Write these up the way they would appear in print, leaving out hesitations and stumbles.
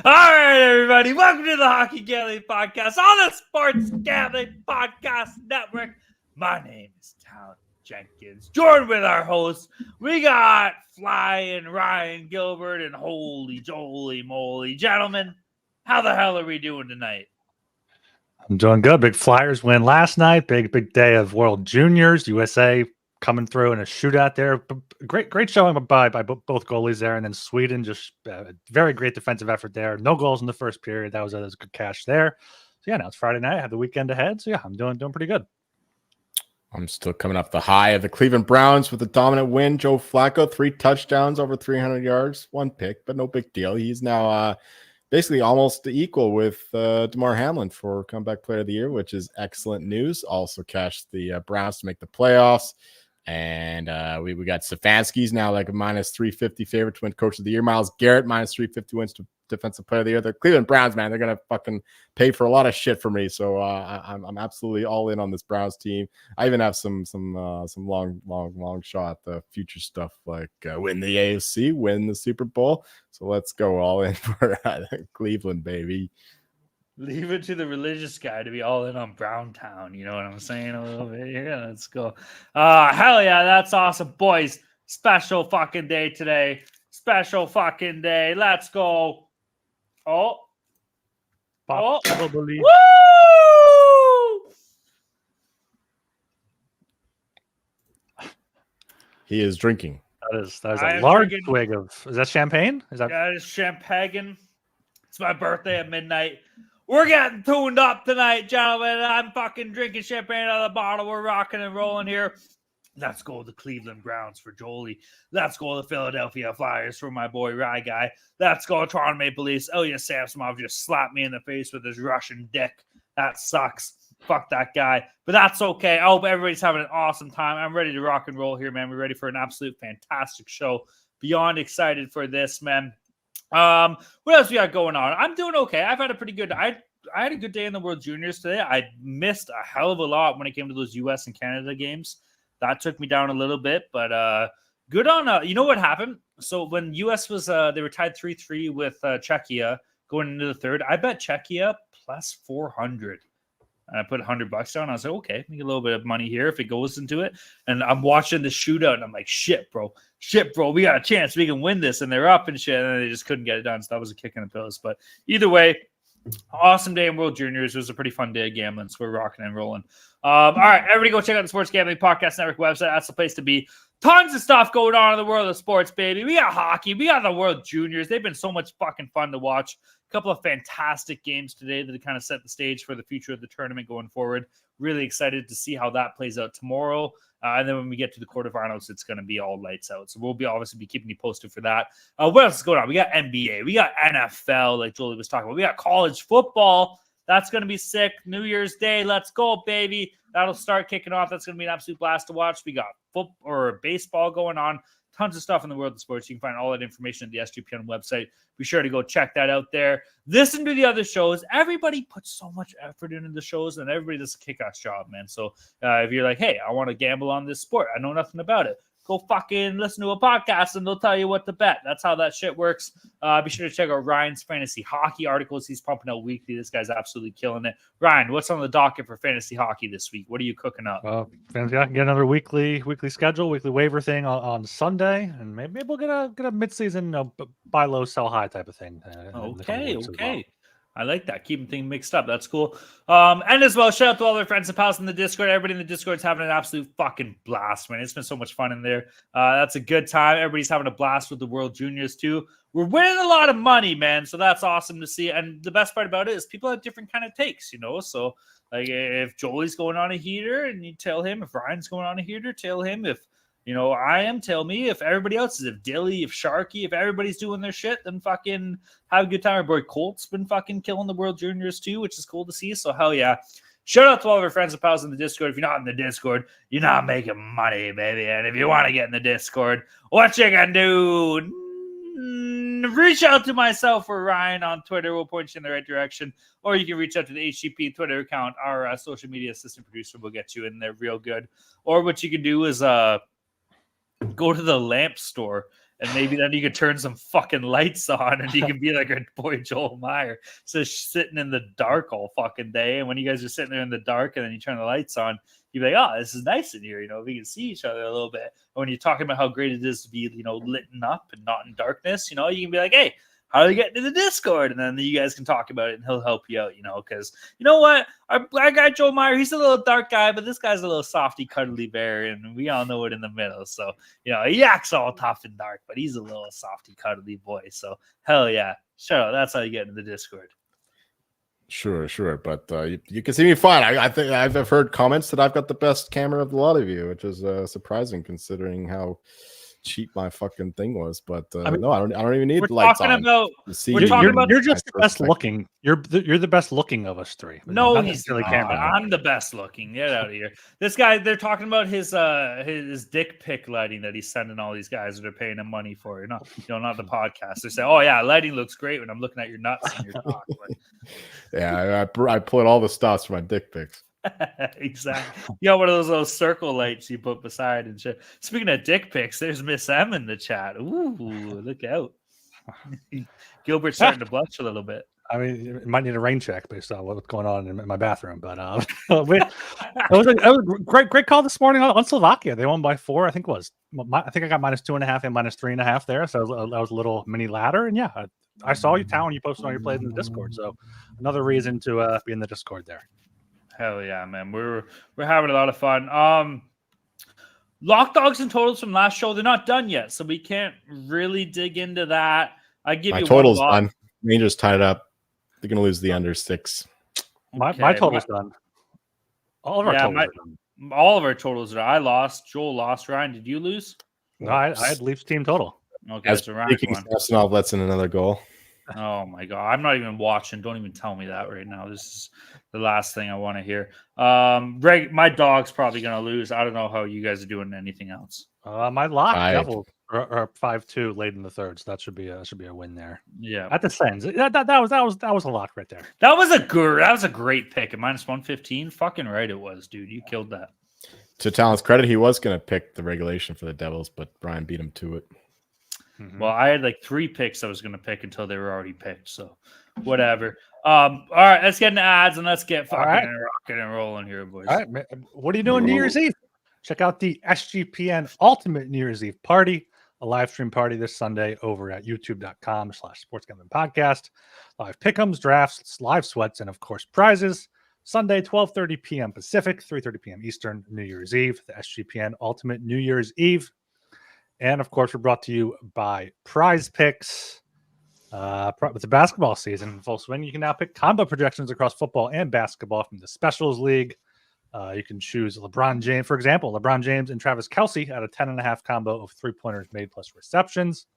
All right, everybody. Welcome to the Hockey Gambling Podcast on the Sports Gambling Podcast Network. My name is Talon Jenkins. Joined with our hosts, we got Flying Ryan Gilbert and holy jolly moly. Gentlemen, how the hell are we doing tonight? I'm doing good. Big Flyers win last night. Big day of World Juniors. USA coming through in a shootout there. Great showing by both goalies there. And then Sweden, just very great defensive effort there. No goals in the first period. That was a good cash there. So yeah, now it's Friday night. I have the weekend ahead. So yeah, I'm doing pretty good. I'm still coming off the high of the Cleveland Browns with a dominant win. Joe Flacco, 3 touchdowns, over 300 yards, 1 pick, but no big deal. He's now basically almost equal with DeMar Hamlin for comeback player of the year, which is excellent news. Also cashed the Browns to make the playoffs. And we got Stefanski's now like a minus 350 favorite to win coach of the year. Myles Garrett, minus 350 wins to defensive player of the year. The Cleveland Browns, man, they're going to fucking pay for a lot of shit for me. So I'm absolutely all in on this Browns team. I even have some long shot future stuff like win the AFC, win the Super Bowl. So let's go all in for Cleveland, baby. Leave it to the religious guy to be all in on Browntown. You know what I'm saying? A little bit. Yeah, let's go. Hell yeah, that's awesome, boys. Special fucking day today. Special fucking day. Let's go. Oh. Probably. Woo! He is drinking. That is a large swig of. Is that champagne? Yeah, it's champagne. It's my birthday at midnight. We're getting tuned up tonight, gentlemen. I'm fucking drinking champagne out of the bottle. We're rocking and rolling here. Let's go the Cleveland Browns for Jolie. Let's go the Philadelphia Flyers for my boy Rye Guy. Let's go Toronto Maple Leafs. Ilya Samsonov just slapped me in the face with his Russian dick. That sucks. Fuck that guy. But that's okay. I hope everybody's having an awesome time. I'm ready to rock and roll here, man. We're ready for an absolute fantastic show. Beyond excited for this, man. What else we got going on? I'm doing okay. I've had a pretty good. I had a good day in the World Juniors today. I missed a hell of a lot when it came to those U.S. and Canada games. That took me down a little bit, but good on. You know what happened? So when U.S. was they were tied 3-3 with Czechia going into the third. I bet Czechia plus 400. And I put $100 down. I was like, okay, make a little bit of money here if it goes into it. And I'm watching the shootout, and I'm like, shit, bro. We got a chance. We can win this. And they're up and shit, and they just couldn't get it done. So that was a kick in the pills. But either way, awesome day in World Juniors. It was a pretty fun day of gambling, so we're rocking and rolling. All right, everybody go check out the Sports Gambling Podcast Network website. That's the place to be. Tons of stuff going on in the world of sports, baby. We got hockey. We got the World Juniors. They've been so much fucking fun to watch. A couple of fantastic games today that kind of set the stage for the future of the tournament going forward. Really excited to see how that plays out tomorrow. And then when we get to the quarterfinals, it's going to be all lights out. So we'll obviously be keeping you posted for that. What else is going on? We got NBA. We got NFL, like Jolie was talking about. We got college football. That's going to be sick. New Year's Day. Let's go, baby. That'll start kicking off. That's going to be an absolute blast to watch. We got football or baseball going on. Tons of stuff in the world of sports. You can find all that information at the SGPN website. Be sure to go check that out there. Listen to the other shows. Everybody puts so much effort into the shows, and everybody does a kick-ass job, man. So if you're like, hey, I want to gamble on this sport, I know nothing about it, go fucking listen to a podcast and they'll tell you what to bet. That's how that shit works. Be sure to check out Ryan's fantasy hockey articles. He's pumping out weekly. This guy's absolutely killing it. Ryan, what's on the docket for fantasy hockey this week? What are you cooking up? Fantasy hockey, get another weekly schedule, weekly waiver thing on Sunday, and maybe we'll get a midseason buy low, sell high type of thing. Okay. I like that. Keeping things mixed up. That's cool. And as well, shout out to all our friends and pals in the Discord. Everybody in the Discord's having an absolute fucking blast, man. It's been so much fun in there. That's a good time. Everybody's having a blast with the World Juniors too. We're winning a lot of money, man. So that's awesome to see. And the best part about it is people have different kind of takes, you know? So like if Jolie's going on a heater and you tell him, if Ryan's going on a heater, tell him. If tell me. If everybody else is, if Dilly, if Sharky, if everybody's doing their shit, then fucking have a good time. Our boy Colt's been fucking killing the World Juniors too, which is cool to see. So hell yeah. Shout out to all of our friends and pals in the Discord. If you're not in the Discord, you're not making money, baby. And if you want to get in the Discord, what you can do, reach out to myself or Ryan on Twitter. We'll point you in the right direction. Or you can reach out to the HGP Twitter account. Our social media assistant producer will get you in there real good. Or what you can do is go to the lamp store And maybe then you could turn some fucking lights on and you can be like our boy Joel Meyer. So sitting in the dark all fucking day. And when you guys are sitting there in the dark and then you turn the lights on, you'd be like, oh, this is nice in here. You know, we can see each other a little bit. And when you're talking about how great it is to be, you know, lit up and not in darkness, you know, you can be like, hey, how do we get into the Discord? And then you guys can talk about it and he'll help you out, you know, because you know what? Our guy, Joe Meyer, he's a little dark guy, but this guy's a little softy, cuddly bear, and we all know it in the middle. So, you know, he acts all tough and dark, but he's a little softy, cuddly boy. So, hell yeah. Sure, that's how you get into the Discord. Sure. But you can see me fine. I think I've heard comments that I've got the best camera of the lot of you, which is surprising considering how cheap my fucking thing was. But I mean, no, I don't even need lights on. You're just the best looking. You're the best looking of us three. No, he's really I'm the best looking. Get out of here. This guy, they're talking about his dick pic lighting that he's sending all these guys that are paying him money for. You know, not the podcast. They say, oh yeah, lighting looks great when I'm looking at your nuts and your cock. Yeah, I put all the stops for my dick pics. Exactly. You got one of those little circle lights you put beside and shit. Speaking of dick pics, there's Miss M in the chat. Ooh, look out. Gilbert's starting to blush a little bit. I mean, it might need a rain check based on what's going on in my bathroom, but it was a great call this morning on Slovakia. They won by 4. I think I got -2.5 and -3.5 there, so that was a little mini ladder. And yeah, I saw you, Tal, when you posted all your plays in the Discord. So another reason to be in the Discord there. Hell yeah, man. We're having a lot of fun. Lock dogs and totals from last show, they're not done yet, so we can't really dig into that. I give you totals done. Rangers tied up. They're gonna lose the under 6. My total's done. All of our totals are done. All of our totals are done. I lost. Joel lost. Ryan, did you lose? No, I had Leafs team total. Okay, so Ryan Samsonov lets in another goal. Oh my god, I'm not even watching. Don't even tell me that right now. This is the last thing I want to hear. My dog's probably gonna lose. I don't know how you guys are doing anything else. My lock Devils are 5-2 late in the third, so that should be a win there. Yeah, at the Sens. That was a lock right there. That was a great pick at -115. Fucking right, it was, dude. You killed that. To Talon's credit, he was gonna pick the regulation for the Devils, but Brian beat him to it. Mm-hmm. Well, I had like 3 picks I was going to pick until they were already picked. So, whatever. All right, let's get into ads and let's get fucking rocking and rolling here, boys. All right, what are you doing New Year's Eve? Check out the SGPN Ultimate New Year's Eve Party, a live stream party this Sunday over at youtube.com/sportsgamblingpodcast. Live pick'ems, drafts, live sweats, and of course prizes. Sunday, 12:30 p.m. Pacific, 3:30 p.m. Eastern, New Year's Eve. The SGPN Ultimate New Year's Eve. And, of course, we're brought to you by Prize Picks. With the basketball season in full swing, you can now pick combo projections across football and basketball from the Specials League. You can choose LeBron James, for example. LeBron James and Travis Kelce at a 10.5 combo of 3-pointers made plus receptions.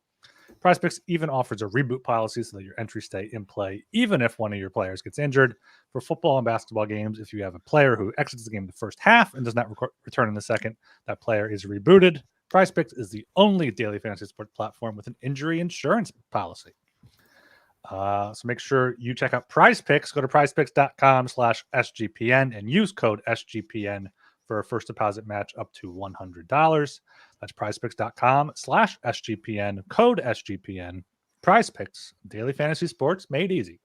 Prize Picks even offers a reboot policy so that your entries stay in play, even if one of your players gets injured. For football and basketball games, if you have a player who exits the game in the first half and does not return in the second, that player is rebooted. Prize Picks is the only daily fantasy sport platform with an injury insurance policy. So make sure you check out Prize Picks. Go to prizepicks.com/SGPN and use code SGPN for a first deposit match up to $100. That's prizepicks.com/SGPN, code SGPN. Prize Picks, daily fantasy sports made easy.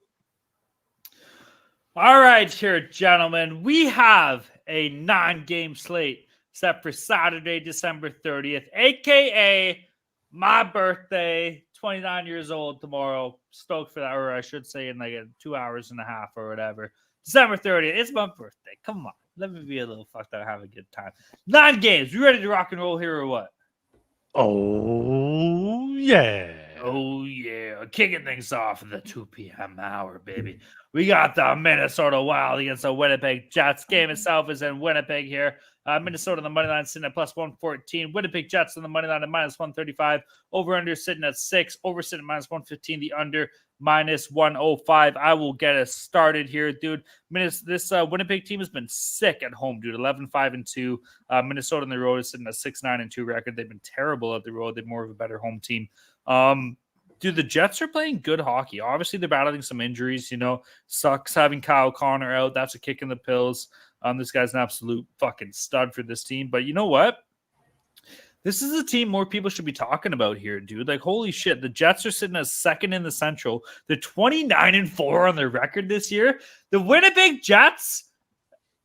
All right, here, gentlemen, we have a 9-game slate set for Saturday, December 30th, a.k.a. my birthday, 29 years old tomorrow. Stoked for that, or I should say in like 2 hours and a half or whatever. December 30th, it's my birthday. Come on, let me be a little fucked up, have a good time. 9 games. You ready to rock and roll here or what? Oh, yeah. Oh, yeah. Kicking things off at the 2 p.m. hour, baby. We got the Minnesota Wild against the Winnipeg Jets. Game itself is in Winnipeg here. Minnesota on the money line sitting at +114. Winnipeg Jets on the money line at -135. Over-under sitting at 6. Over sitting at -115. The under -105. I will get us started here, dude. This Winnipeg team has been sick at home, dude. 11-5-2. Minnesota on the road is sitting at 6-9-2 record. They've been terrible at the road. They're more of a better home team. Dude, the Jets are playing good hockey. Obviously, they're battling some injuries. You know, sucks having Kyle Connor out. That's a kick in the pills. This guy's an absolute fucking stud for this team. But you know what? This is a team more people should be talking about here, dude. Like, holy shit, the Jets are sitting as second in the Central. They're 29-4 on their record this year. The Winnipeg Jets.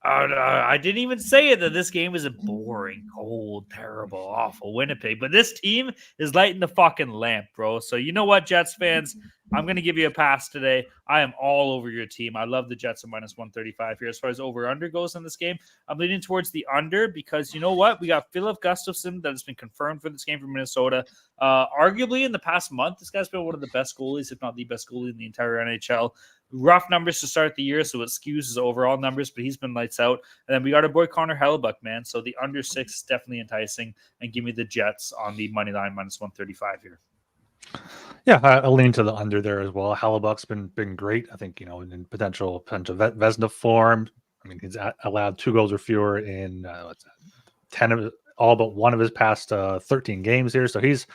I didn't even say it that this game is a boring, cold, terrible, awful Winnipeg. But this team is lighting the fucking lamp, bro. So you know what, Jets fans? I'm going to give you a pass today. I am all over your team. I love the Jets at minus 135 here. As far as over-under goes in this game, I'm leaning towards the under because you know what? We got Philip Gustafson that has been confirmed for this game from Minnesota. Arguably in the past month, this guy's been one of the best goalies, if not the best goalie in the entire NHL. Rough numbers to start the year, so it skews his overall numbers, but he's been lights out. And then we got our boy Connor Hellebuck, man. So the under 6 is definitely enticing. And give me the Jets on the money line minus 135 here. Yeah, I lean to the under there as well. Hellebuck's been great. I think, in potential Vezina form. I mean, he's allowed 2 goals or fewer in 10 of all but one of his past 13 games here. So he's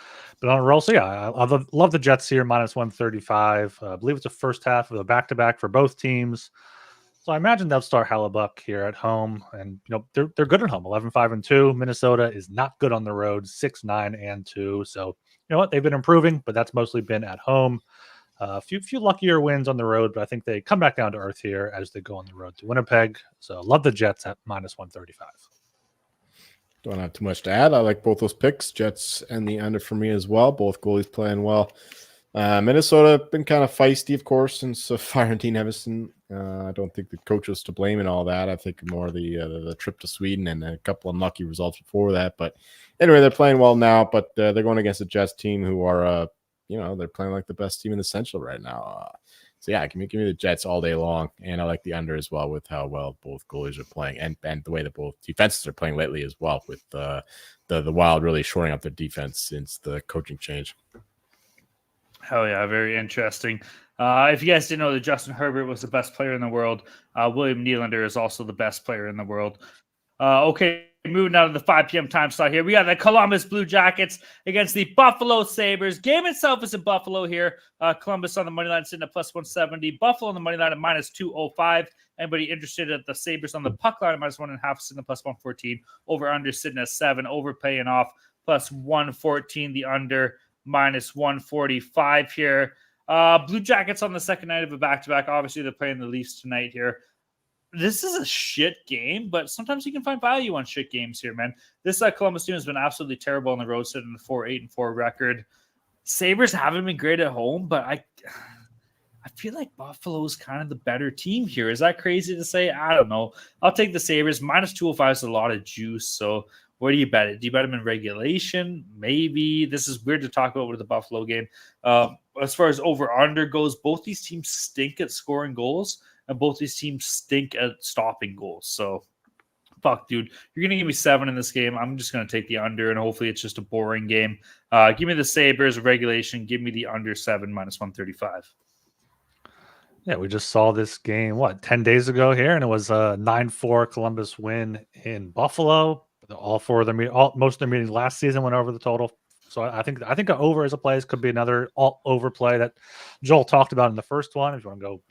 been on a roll. So yeah, I love the Jets here, minus 135. I believe it's the first half of the back-to-back for both teams. So I imagine they'll start Hellebuck here at home. And, they're good at home, 11-5-2. Minnesota is not good on the road, 6-9-2. So, you know what? They've been improving, but that's mostly been at home. A few luckier wins on the road, but I think they come back down to earth here as they go on the road to Winnipeg. So love the Jets at minus 135. Don't have too much to add. I like both those picks, Jets and the under for me as well. Both goalies playing well. Minnesota been kind of feisty, of course, since firing Dean Evason. I don't think the coach was to blame in all that. I think more the trip to Sweden and a couple of unlucky results before that. But anyway, they're playing well now. But they're going against a Jets team who are, they're playing like the best team in the Central right now. So yeah, give me the Jets all day long, and I like the under as well with how well both goalies are playing, and the way that both defenses are playing lately as well. With the Wild really shoring up their defense since the coaching change. Hell yeah, very interesting. If you guys didn't know that Justin Herbert was the best player in the world, William Nylander is also the best player in the world. Okay, moving out of the 5 p.m. time slot here. We got the Columbus Blue Jackets against the Buffalo Sabres. Game itself is in Buffalo here. Columbus on the money line sitting at plus 170. Buffalo on the money line at minus 205. Anybody interested at the Sabres on the puck line at minus 1.5 sitting at plus 114. Over under sitting at 7. Over paying off plus 114. The under minus 145 here. Blue Jackets on the second night of a back-to-back. Obviously, they're playing the Leafs tonight here. This is a shit game, but sometimes you can find value on shit games here, man. This Columbus team has been absolutely terrible on the road, sitting in a 4-8-4 record. Sabres haven't been great at home, but I feel like Buffalo is kind of the better team here. Is that crazy to say? I don't know. I'll take the Sabres. Minus 205 is a lot of juice, so where do you bet it? Do you bet them in regulation? Maybe. This is weird to talk about with the Buffalo game. As far as over-under goes, both these teams stink at scoring goals, and both these teams stink at stopping goals. So, fuck, dude. You're going to give me 7 in this game. I'm just going to take the under, and hopefully it's just a boring game. Give me the Sabres regulation. Give me the under 7 minus 135. Yeah, we just saw this game, 10 days ago here, and it was a 9-4 Columbus win in Buffalo. All 4 of them, most of their meetings last season went over the total. So I think an over as a play could be another all over play that Joel talked about in the first one. If you want to go,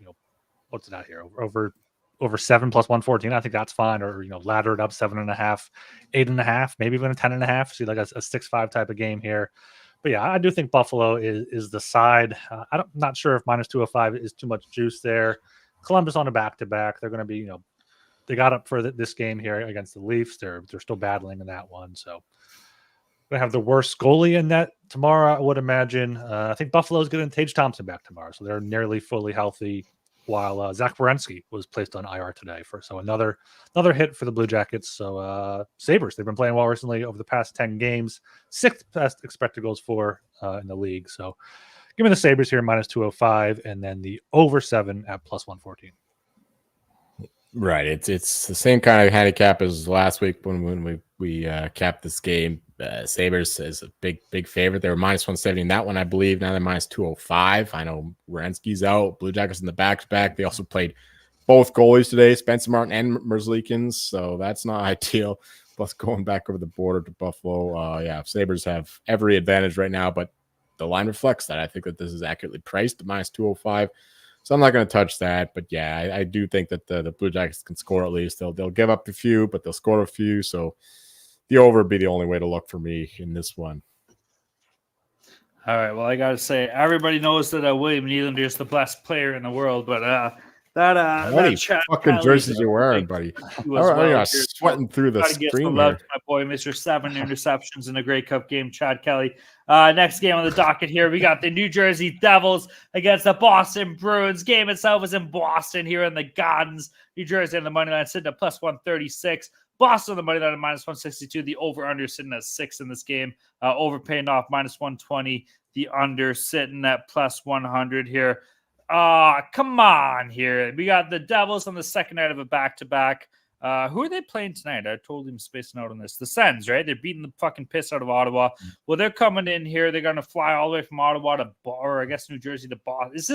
what's it out here? Over 7 plus 114. I think that's fine. Or, ladder it up 7.5, 8.5, maybe even a 10.5. See like a 6-5 type of game here. But yeah, I do think Buffalo is the side. I'm not sure if minus 205 is too much juice there. Columbus on a back-to-back. They're going to be, they got up for this game here against the Leafs. They're still battling in that one. So going to have the worst goalie in that tomorrow, I would imagine. I think Buffalo's getting Tage Thompson back tomorrow. So they're nearly fully healthy, while Zach Werenski was placed on IR today. So another hit for the Blue Jackets. So Sabres, they've been playing well recently over the past 10 games. 6th best expected goals for in the league. So give me the Sabres here, minus 205, and then the over 7 at plus 114. Right. It's the same kind of handicap as last week when we capped this game. Sabres is a big favorite. They were minus 170 in that one, I believe. Now they're minus 205. I know Werenski's out. Blue Jackets in the back-to-back. They also played both goalies today, Spencer Martin and Merzlikins, so that's not ideal. Plus going back over the border to Buffalo. Sabres have every advantage right now, but the line reflects that. I think that this is accurately priced at minus 205. So I'm not going to touch that. But yeah, I do think that the Blue Jackets can score at least. They'll give up a few, but they'll score a few. So the over would be the only way to look for me in this one. All right. Well, I got to say, everybody knows that William Nylander is the best player in the world, but How many Chad fucking Kelly's jerseys a you wearing, big buddy? you All as right, well I'm here. sweating through the Got to get some screen love here. to my boy, Mr. 7 interceptions in a Grey Cup game, Chad Kelly. Next game on the docket here, we got the New Jersey Devils against the Boston Bruins. Game itself is in Boston here in the Gardens. New Jersey on the money line sitting at plus 136. Boston on the money line at minus 162. The over-under sitting at 6 in this game. Over paying off minus 120. The under sitting at plus 100 here. Come on here. We got the Devils on the second night of a back-to-back. Who are they playing tonight? I told him spacing out on this. The Sens, right? They're beating the fucking piss out of Ottawa. Well, they're coming in here. They're going to fly all the way from Ottawa to, or I guess New Jersey to Boston. Is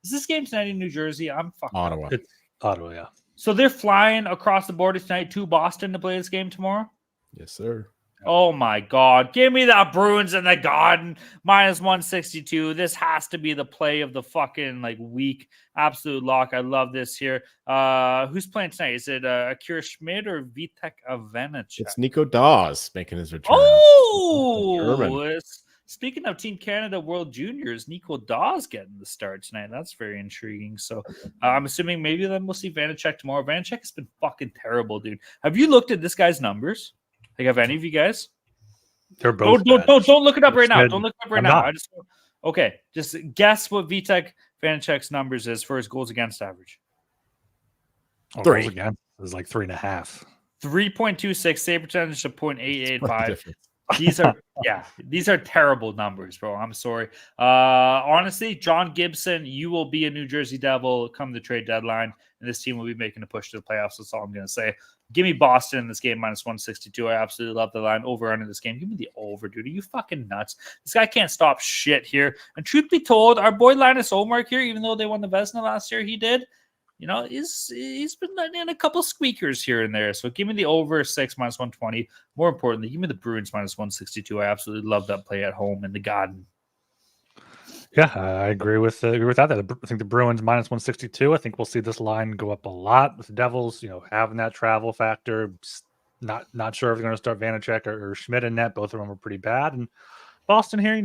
this game tonight in New Jersey? I'm fucking Ottawa. It's Ottawa, yeah. So they're flying across the border tonight to Boston to play this game tomorrow? Yes, sir. Oh my God. Give me the Bruins in the Garden. Minus 162. This has to be the play of the fucking week. Absolute lock. I love this here. Who's playing tonight? Is it Akira Schmid or Vitek Avanich? It's Nico Dawes making his return. Oh, speaking of Team Canada World Juniors, Nico Dawes getting the start tonight. That's very intriguing. So I'm assuming maybe then we'll see Vanacek tomorrow. Vanacek has been fucking terrible, dude. Have you looked at this guy's numbers? Have any of you guys? They're both. Don't look it up right now. Don't look it up right I'm now. not. Just guess what Vitek Vanacek's numbers is for his goals against average. Goals again is like 3.5. 3.26, save percentage to .885. The These are terrible numbers, bro. I'm sorry. Honestly, John Gibson, you will be a New Jersey Devil come the trade deadline, and this team will be making a push to the playoffs. That's all I'm going to say. Give me Boston in this game, minus 162. I absolutely love the line. Over under this game. Give me the over, dude. Are you fucking nuts? This guy can't stop shit here. And truth be told, our boy Linus Ullmark here, even though they won the Vezina last year, he did. He's been letting in a couple squeakers here and there. So give me the over 6 minus 120. More importantly, give me the Bruins minus 162. I absolutely love that play at home in the Garden. Yeah, I agree with that. I think the Bruins minus 162. I think we'll see this line go up a lot with the Devils. Having that travel factor. Not sure if they're going to start Vanacek or Schmidt in net. Both of them were pretty bad. And Boston here,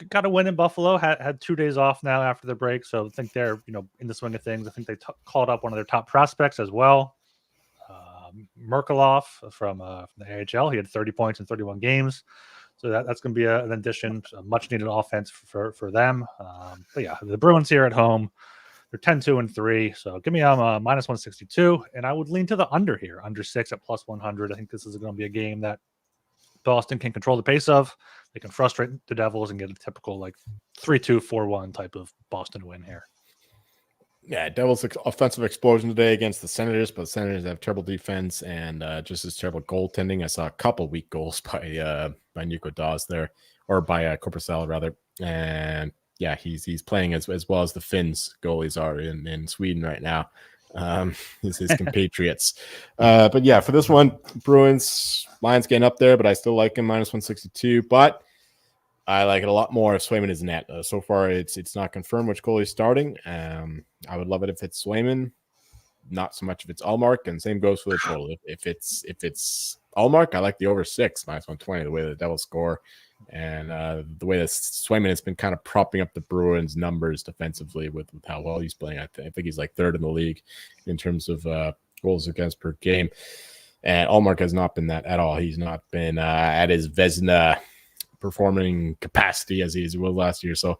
got a win in Buffalo. Had 2 days off now after the break, so I think they're in the swing of things. I think they called up one of their top prospects as well, Merkelov from the AHL. He had 30 points in 31 games. So that's going to be an addition, a much-needed offense for them. But yeah, the Bruins here at home, they're 10-2-3. So give me minus 162, and I would lean to the under here, under 6 at plus 100. I think this is going to be a game that Boston can control the pace of. They can frustrate the Devils and get a typical 3-2, 4-1 type of Boston win here. Yeah, Devils offensive explosion today against the Senators, but the Senators have terrible defense and just as terrible goaltending. I saw a couple weak goals by Nico Dawes there, or by Korpisalo rather. And yeah, he's playing as well as the Finns goalies are in Sweden right now. His compatriots. But yeah, for this one, Bruins line's getting up there, but I still like him minus 162. But I like it a lot more if Swayman is net. So far, it's not confirmed which goalie is starting. I would love it if it's Swayman, not so much if it's Ullmark, and same goes for the total. If it's Ullmark, I like the over 6 minus 120. The way the Devils score, and the way that Swayman has been kind of propping up the Bruins' numbers defensively with how well he's playing. I think he's like 3rd in the league in terms of goals against per game. And Ullmark has not been that at all. He's not been at his Vezina performing capacity as he was last year. So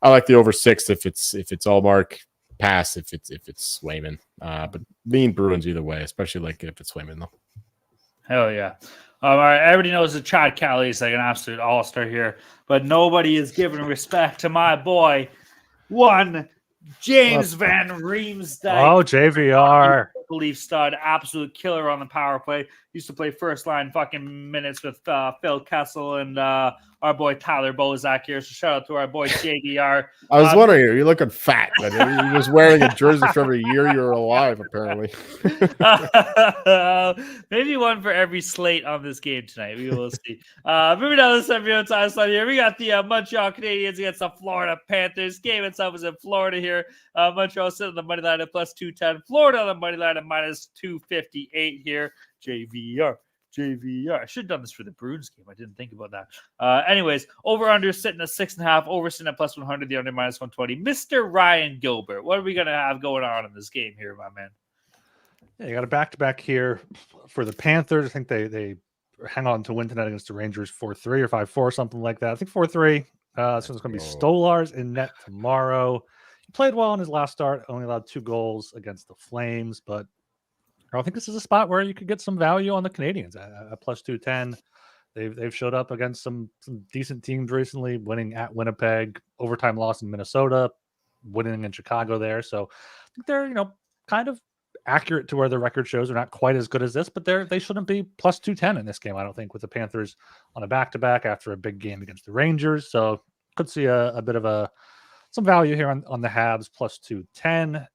I like the over 6 if it's Ullmark, pass if it's Swayman. But lean Bruins either way, especially if it's Swayman though. Hell yeah. All right, everybody knows that Chad Kelly is an absolute all-star here, but nobody is giving respect to my boy, James Van Riemsdyk. Oh, JVR. Leaf stud, absolute killer on the power play. Used to play first line fucking minutes with Phil Kessel and our boy Tyler Bozak here. So shout out to our boy JVR. I was wondering, you're looking fat, but he was wearing a jersey for every year you were alive, apparently. Maybe one for every slate on this game tonight. We will see. Moving down the semifinal time slot here, we got the Montreal Canadiens against the Florida Panthers. Game itself is in Florida here. Montreal sitting on the money line at plus 210. Florida on the money line at minus 258 here. JVR. JV. Yeah, I should have done this for the Bruins game. I didn't think about that. Anyways, over-under sitting at 6.5, over sitting at plus 100, the under minus 120. Mr. Ryan Gilbert, what are we going to have going on in this game here, my man? Yeah, you got a back-to-back here for the Panthers. I think they hang on to win tonight against the Rangers 4-3 or 5-4, something like that. I think 4-3. So it's going to be Stolarz in net tomorrow. He played well in his last start, only allowed 2 goals against the Flames, but I think this is a spot where you could get some value on the Canadians at plus 210. They've showed up against some decent teams recently, winning at Winnipeg, overtime loss in Minnesota, winning in Chicago there. So I think they're, kind of accurate to where the record shows. They're not quite as good as this, but they shouldn't be plus 210 in this game, I don't think, with the Panthers on a back-to-back after a big game against the Rangers. So could see a bit of some value here on the Habs plus 210.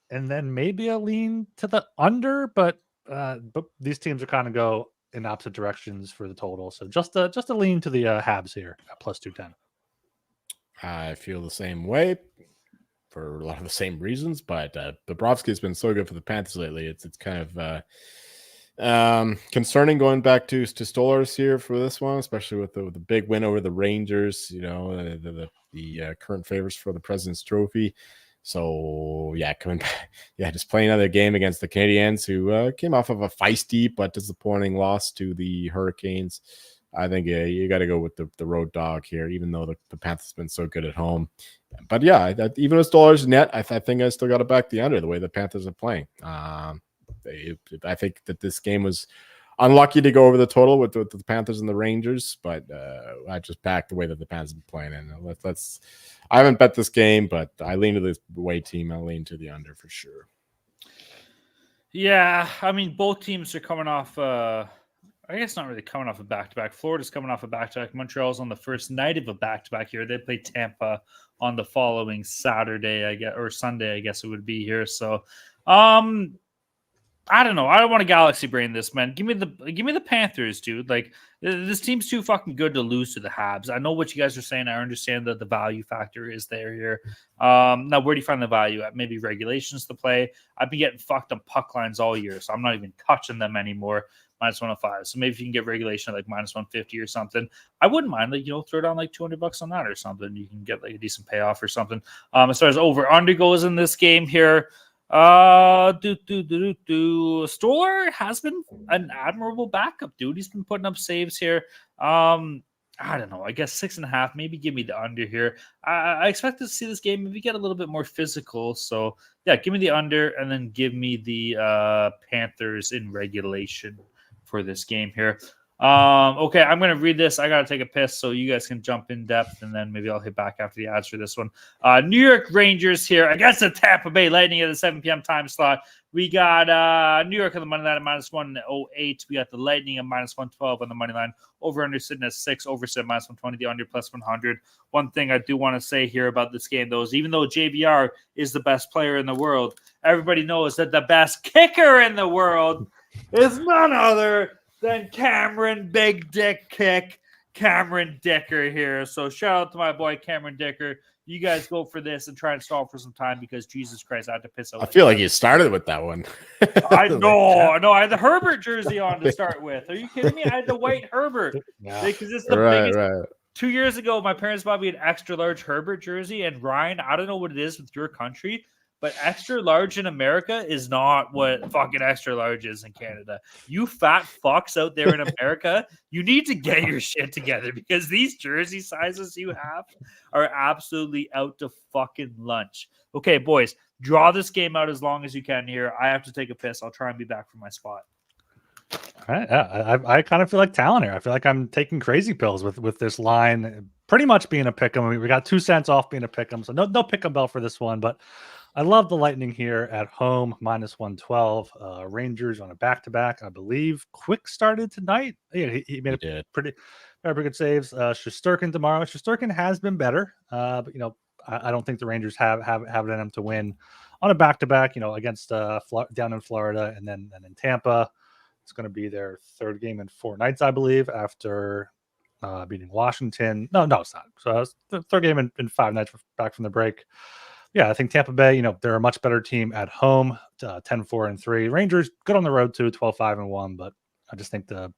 And then maybe a lean to the under, but these teams are kind of go in opposite directions for the total. So just a lean to the Habs here at plus 210. I feel the same way for a lot of the same reasons, but Bobrovsky has been so good for the Panthers lately. It's kind of concerning going back to Stolarz here for this one, especially with the big win over the Rangers. The current favorites for the President's Trophy. So coming back, just playing another game against the Canadiens, who came off of a feisty but disappointing loss to the Hurricanes. I think you got to go with the road dog here, even though the Panthers have been so good at home. But even with Stolarz net, I think I still got to back the under the way the Panthers are playing. I think that this game was unlucky to go over the total with the Panthers and the Rangers, but I just backed the way that the Panthers have been playing. And I haven't bet this game, but I lean to this away team. I lean to the under for sure. Yeah, I mean, both teams are coming off. I guess not really coming off a back-to-back. Florida's coming off a back-to-back. Montreal's on the first night of a back-to-back here. They play Tampa on the following Saturday, I guess, or Sunday, I guess it would be here. So, I don't know. I don't want to galaxy brain this, man. Give me the Panthers, dude. Like, this team's too fucking good to lose to the Habs. I know what you guys are saying. I understand that the value factor is there here. Now, where do you find the value at? Maybe regulations to play. I've been getting fucked on puck lines all year, so I'm not even touching them anymore. Minus 105. So maybe if you can get regulation at like minus 150 or something, I wouldn't mind. Like, throw down like $200 on that or something. You can get like a decent payoff or something. As far as over under goes in this game here, Stolar has been an admirable backup, dude. He's been putting up saves here. I don't know. I guess 6.5. Maybe give me the under here. I expect to see this game maybe get a little bit more physical. So give me the under and then give me the Panthers in regulation for this game here. Okay, I'm going to read this. I got to take a piss, so you guys can jump in depth, and then maybe I'll hit back after the ads for this one. New York Rangers here against the Tampa Bay Lightning at the 7 p.m. time slot. We got New York on the money line at minus 108. We got the Lightning at minus 112 on the money line. Over under sitting at 6, over sitting minus 120, the under plus 100. One thing I do want to say here about this game, though, is even though JVR is the best player in the world, everybody knows that the best kicker in the world is none other than Cameron Big Dick Kick, Cameron Dicker here. So shout out to my boy Cameron Dicker. You guys go for this and try and stall for some time because Jesus Christ, I had to piss out. I feel like you started with that one. I had the Herbert jersey on to start with. Are you kidding me? I had the white Herbert because it's the biggest. Right. 2 years ago, my parents bought me an extra large Herbert jersey, and Ryan, I don't know what it is with your country, but extra large in America is not what fucking extra large is in Canada. You fat fucks out there in America, you need to get your shit together because these jersey sizes you have are absolutely out to fucking lunch. Okay, boys, draw this game out as long as you can here. I have to take a piss. I'll try and be back for my spot. All right. Yeah, I kind of feel like Talon here. I feel like I'm taking crazy pills with this line pretty much being a pick 'em. We got 2 cents off being a pick 'em, so no pick 'em bell for this one, but I love the Lightning here at home, minus 112. Rangers on a back-to-back, I believe. Quick started tonight. Yeah, he made a pretty good saves. Shesterkin tomorrow. Shesterkin has been better, but I don't think the Rangers have it in them to win on a back-to-back. Against down in Florida and then in Tampa. It's going to be their 3rd game in 4 nights, I believe, after beating Washington. No, it's not. So it's the 3rd game in 5 nights back from the break. Yeah, I think Tampa Bay, they're a much better team at home, 10-4-3. Rangers, good on the road too, 12-5-1, but I just think the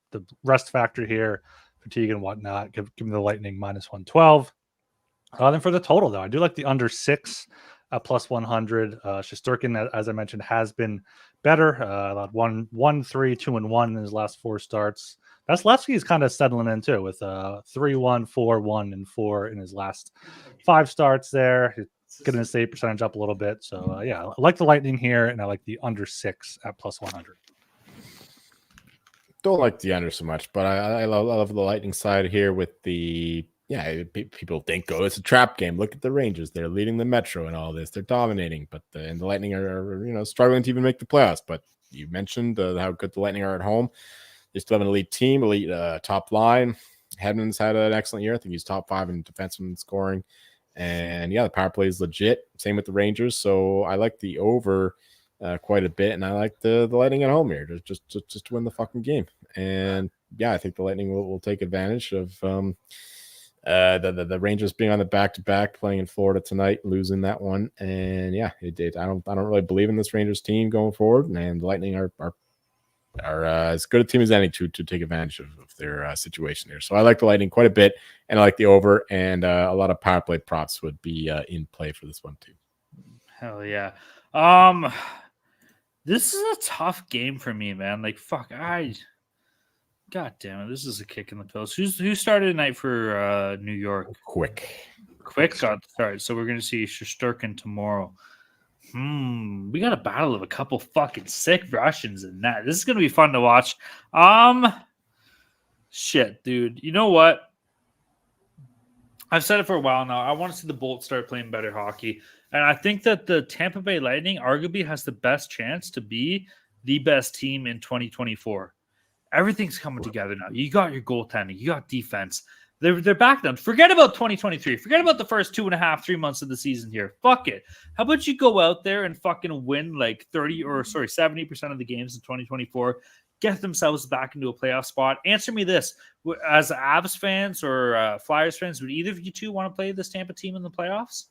rest factor here, fatigue and whatnot, give me the Lightning minus 112. Then for the total, though, I do like the under 6 plus 100. Shesterkin, as I mentioned, has been better. About 1-3, 2-1 in his last 4 starts. Vasilevsky is kind of settling in too with 3-1, 4-1, and 4 in his last 5 starts there. He's getting his save percentage up a little bit. So, I like the Lightning here, and I like the under 6 at plus 100. Don't like the under so much, but I love the Lightning side here with the people think, it's a trap game. Look at the Rangers; they're leading the Metro and all this. They're dominating, but the Lightning are struggling to even make the playoffs. But you mentioned how good the Lightning are at home. They still have an elite team, elite top line. Hedman's had an excellent year. I think he's top 5 in defenseman scoring, and the power play is legit. Same with the Rangers. So I like the over quite a bit, and I like the Lightning at home here just to win the fucking game. And I think the Lightning will take advantage of the Rangers being on the back-to-back, playing in Florida tonight, losing that one. And I don't really believe in this Rangers team going forward, and the Lightning are as good a team as any to take advantage of their situation here. So I like the Lightning quite a bit, and I like the over, and a lot of power play props would be in play for this one too. Hell yeah. This is a tough game for me, man. Like, fuck, God damn it, this is a kick in the pills. Who started tonight for New York? Quick got started. So we're gonna see Shesterkin tomorrow. We got a battle of a couple fucking sick Russians in that. This is gonna be fun to watch. Shit, dude. You know what? I've said it for a while now. I want to see the Bolts start playing better hockey. And I think that the Tampa Bay Lightning arguably has the best chance to be the best team in 2024. Everything's coming together now. You got your goaltending. You got defense. They're back now. Forget about 2023. Forget about the first 2.5-3 months of the season here. Fuck it. How about you go out there and fucking win like 70% of the games in 2024, get themselves back into a playoff spot. Answer me this. As Avs fans or Flyers fans, would either of you two want to play this Tampa team in the playoffs?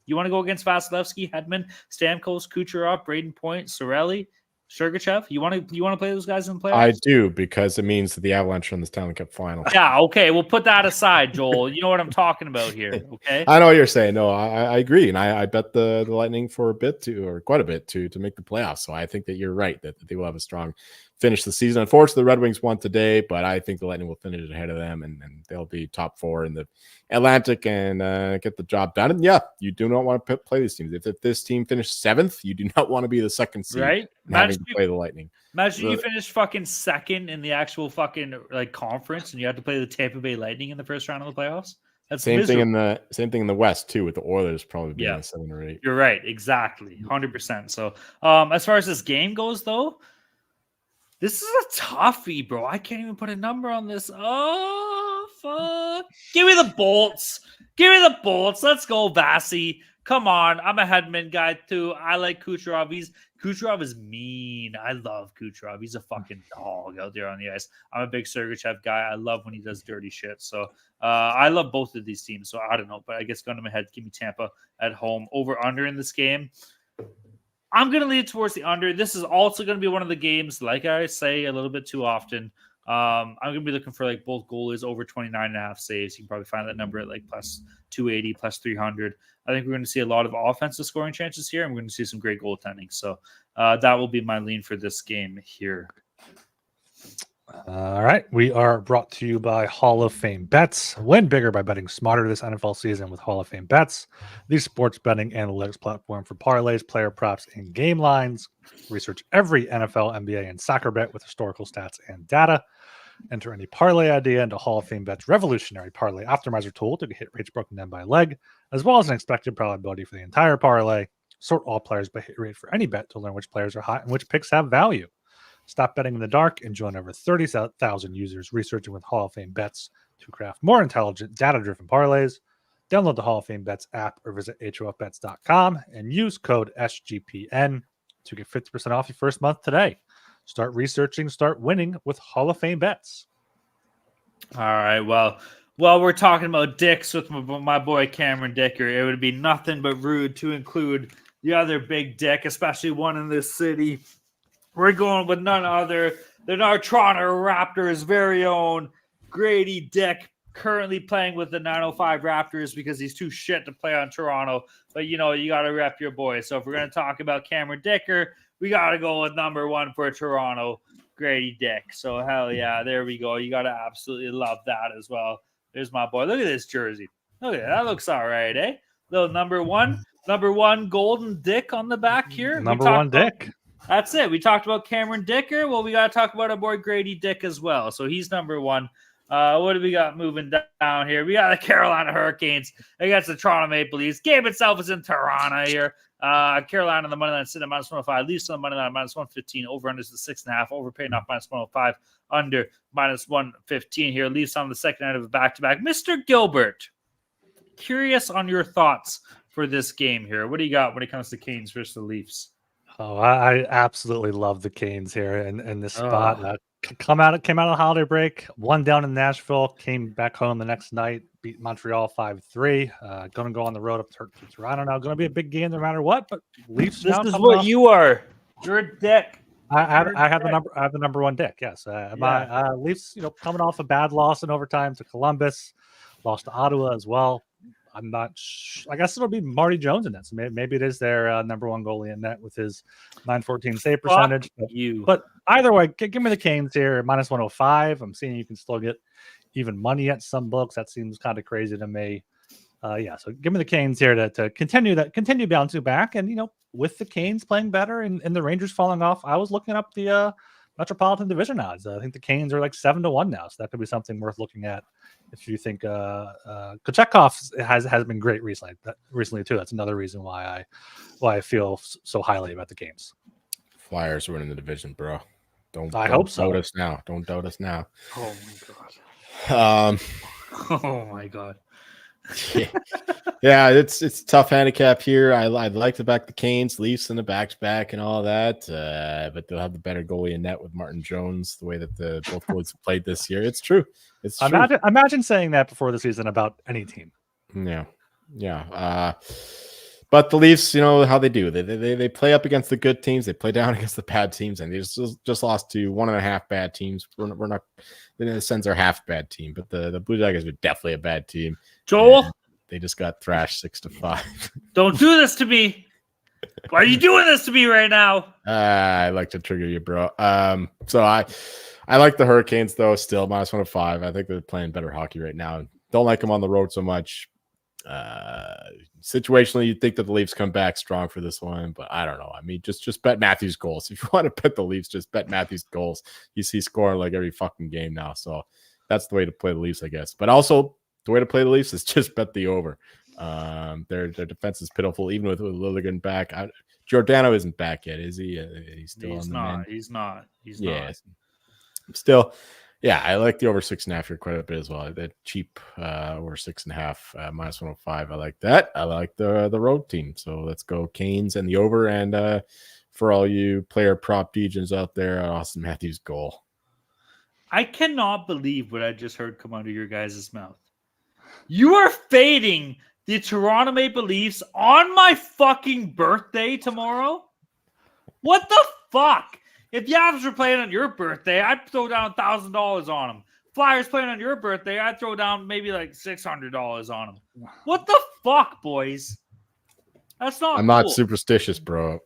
You want to go against Vasilevsky, Hedman, Stamkos, Kucherov, Braden Point, Sorelli, Sergachev? You want to play those guys in the playoffs? I do, because it means that the Avalanche are in the Stanley Cup final. Yeah, okay. We'll put that aside, Joel. You know what I'm talking about here, okay? I know what you're saying. No, I agree. And I bet the Lightning for quite a bit to make the playoffs. So I think that you're right, that they will have a strong finish the season. Unfortunately, the Red Wings won today, but I think the Lightning will finish ahead of them, and they'll be top 4 in the Atlantic and get the job done. And you do not want to play these teams. If this team finished 7th, you do not want to be the second seed, right? Having to play the Lightning. Imagine you finished fucking second in the actual fucking conference, and you had to play the Tampa Bay Lightning in the first round of the playoffs. That's same thing in the West too, with the Oilers probably being 7 or 8. You're right, exactly, 100%. So, as far as this game goes, though, this is a toughie, bro. I can't even put a number on this. Oh fuck! Give me the Bolts. Let's go, Vasi. Come on, I'm a Hedman guy too. I like Kucherov. Kucherov is mean. I love Kucherov. He's a fucking dog out there on the ice. I'm a big Sergachev guy. I love when he does dirty shit. So I love both of these teams. So I don't know, but I guess going to my head, give me Tampa at home. Over under in this game. I'm going to lead towards the under. This is also going to be one of the games, like I say a little bit too often. I'm going to be looking for both goalies over 29.5 saves. You can probably find that number at plus 280, plus 300. I think we're going to see a lot of offensive scoring chances here, and we're going to see some great goaltending. So that will be my lean for this game here. All right. We are brought to you by Hall of Fame Bets. Win bigger by betting smarter this NFL season with Hall of Fame Bets, the sports betting analytics platform for parlays, player props, and game lines. Research every NFL, NBA, and soccer bet with historical stats and data. Enter any parlay idea into Hall of Fame Bet's revolutionary parlay optimizer tool to get hit rates broken down by leg, as well as an expected probability for the entire parlay. Sort all players by hit rate for any bet to learn which players are hot and which picks have value. Stop betting in the dark and join over 30,000 users researching with Hall of Fame Bets to craft more intelligent, data-driven parlays. Download the Hall of Fame Bets app or visit hofbets.com and use code SGPN to get 50% off your first month today. Start researching, start winning with Hall of Fame Bets. All right, well, we're talking about dicks with my boy Cameron Dicker. It would be nothing but rude to include the other big dick, especially one in this city. We're going with none other Then our Toronto Raptors' very own Grady Dick, currently playing with the 905 Raptors because he's too shit to play on Toronto. But, you got to rep your boy. So if we're going to talk about Cameron Dicker, we got to go with number 1 for Toronto, Grady Dick. So, hell yeah, there we go. You got to absolutely love that as well. There's my boy. Look at this jersey. Look at that. That looks all right, eh? Little number one golden dick on the back here. Number 1 dick. That's it. We talked about Cameron Dicker. Well, we got to talk about our boy Grady Dick as well. So he's number 1. What do we got moving down here? We got the Carolina Hurricanes against the Toronto Maple Leafs. Game itself is in Toronto here. Carolina on the money line sitting at -105. Leafs on the money line -115. Over under is the 6.5. Overpaying off -105. Under -115 here. Leafs on the second night of a back-to-back. Mr. Gilbert, curious on your thoughts for this game here. What do you got when it comes to Canes versus the Leafs? Oh, I absolutely love the Canes here in this spot. Came out of the holiday break, won down in Nashville, came back home the next night, beat Montreal 5-3. Going to go on the road up to Toronto now. Going to be a big game no matter what. But Leafs. This is what you are. You're a dick. I have the number 1 dick. Yes, my Leafs. Coming off a bad loss in overtime to Columbus, lost to Ottawa as well. I'm not. I guess it'll be Marty Jones in that. So maybe it is their number 1 goalie in net with his .914 save percentage. But either way, give me the Canes here -105. I'm seeing you can still get even money at some books. That seems kind of crazy to me. So give me the Canes here to continue bouncing back. And with the Canes playing better and the Rangers falling off, I was looking up the Metropolitan Division odds. I think the Canes are like 7-1 now, so that could be something worth looking at. If you think Kochetkov has been great recently too. That's another reason why I feel so highly about the Canes. Flyers winning the division, bro. Don't hope so. Doubt us now. Don't doubt us now. Oh my god. Oh my god. Yeah, it's a tough handicap here. I'd like to back the Canes, Leafs in the back-to-back and all that, but they'll have the better goalie in net with Martin Jones, the way that both goalies have played this year. It's true. Imagine saying that before the season about any team. Yeah. But the Leafs, how they do. They play up against the good teams. They play down against the bad teams, and they just lost to 1.5 bad teams. We're not, in a sense, are half bad team, but the Blue Jackets are definitely a bad team. Joel, they just got thrashed 6-5. Don't do this to me. Why are you doing this to me right now? I like to trigger you, bro. So I like the Hurricanes though. Still -105. I think they're playing better hockey right now. Don't like them on the road so much. Situationally, you'd think that the Leafs come back strong for this one, but I don't know. I mean, just bet Matthews goals. If you want to bet the Leafs, just bet Matthews goals. You see scoring like every fucking game now. So that's the way to play the Leafs, I guess. But also the way to play the Leafs is just bet the over. Their defense is pitiful, even with Lilligren back. Giordano isn't back yet, is he? He's still on the mend. He's not. Still. Yeah, I like the over 6.5 here quite a bit as well. That cheap over 6.5 -105. I like that. I like the road team. So let's go Canes and the over. And for all you player prop degens out there, Austin Matthews goal. I cannot believe what I just heard come out of your guys' mouth. You are fading the Toronto Maple Leafs on my fucking birthday tomorrow? What the fuck? If the Avs were playing on your birthday, I'd throw down $1,000 on them. Flyers playing on your birthday, I'd throw down maybe like $600 on them. What the fuck, boys? That's not. I'm not superstitious, bro.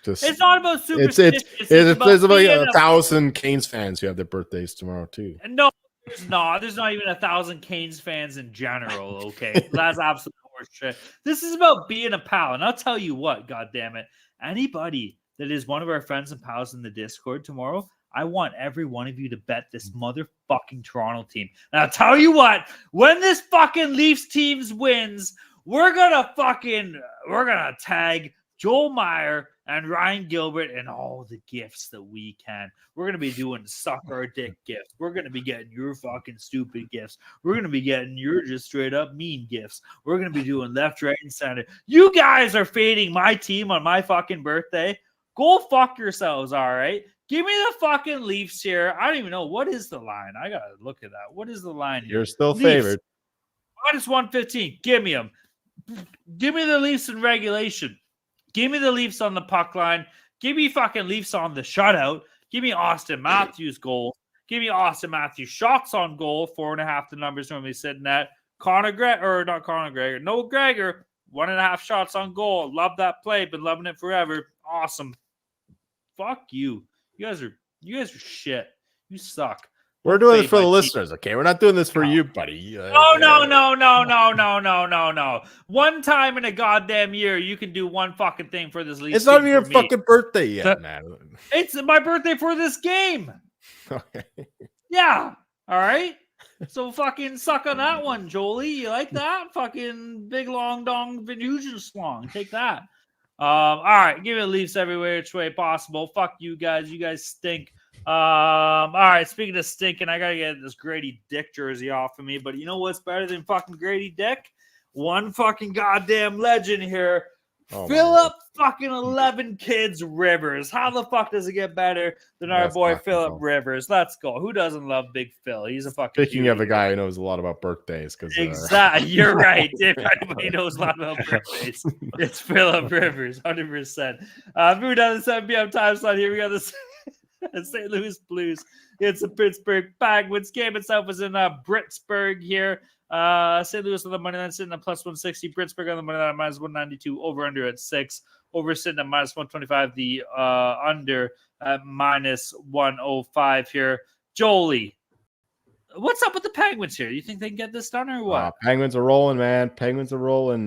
It's not about superstitious. There's about 1,000 Canes fans who have their birthdays tomorrow too. No, there's not. There's not even 1,000 Canes fans in general. Okay, that's absolute horseshit. This is about being a pal, and I'll tell you what. God damn it, anybody that is one of our friends and pals in the Discord tomorrow, I want every one of you to bet this motherfucking Toronto team. And I'll tell you what, when this fucking Leafs teams wins, we're gonna tag Joel Meyer and Ryan Gilbert and all the gifts that we can. We're gonna be doing suck our dick gifts. We're gonna be getting your fucking stupid gifts. We're gonna be getting your just straight up mean gifts. We're gonna be doing left, right, and center. You guys are fading my team on my fucking birthday. Go fuck yourselves, all right? Give me the fucking Leafs here. I don't even know. What is the line? I got to look at that. What is the line here? You're still Leafs, favored. -115. Give me them. Give me the Leafs in regulation. Give me the Leafs on the puck line. Give me fucking Leafs on the shutout. Give me Austin Matthews goal. Give me Austin Matthews shots on goal, 4.5 the numbers normally sitting at. Noah Gregor, 1.5 shots on goal. Love that play. Been loving it forever. Awesome. Fuck you. You guys are shit. You suck. We're doing this for the listeners, okay? We're not doing this for you, buddy. No. One time in a goddamn year, you can do one fucking thing for this league. It's not even your fucking birthday yet, man. It's my birthday for this game. Okay. Yeah. All right. So fucking suck on that one, Jolie. You like that? Fucking big long dong Venusian slong. Take that. All right. Give it Leafs everywhere which way possible. Fuck you guys. You guys stink. All right. Speaking of stinking, I gotta get this Grady Dick jersey off of me. But you know what's better than fucking Grady Dick? One fucking goddamn legend here. Philip fucking 11 Kids Rivers. How the fuck does it get better than our boy Philip Rivers? Let's go. Who doesn't love Big Phil? He's a fucking. Speaking of a guy who knows a lot about birthdays, because exactly, you're right. If anybody knows a lot about birthdays, it's Philip Rivers, 100%. Moving down the 7 p.m. time slot. Here we go. The St. Louis Blues. It's a Pittsburgh Penguins. Game itself was in Britsburg here. St. Louis on the money line sitting at plus 160. Pittsburgh on the money line at minus 192. Over under at 6. Over sitting at minus 125. The under at minus 105 here. Jolie, what's up with the Penguins here? You think they can get this done or what? Penguins are rolling, man. Penguins are rolling.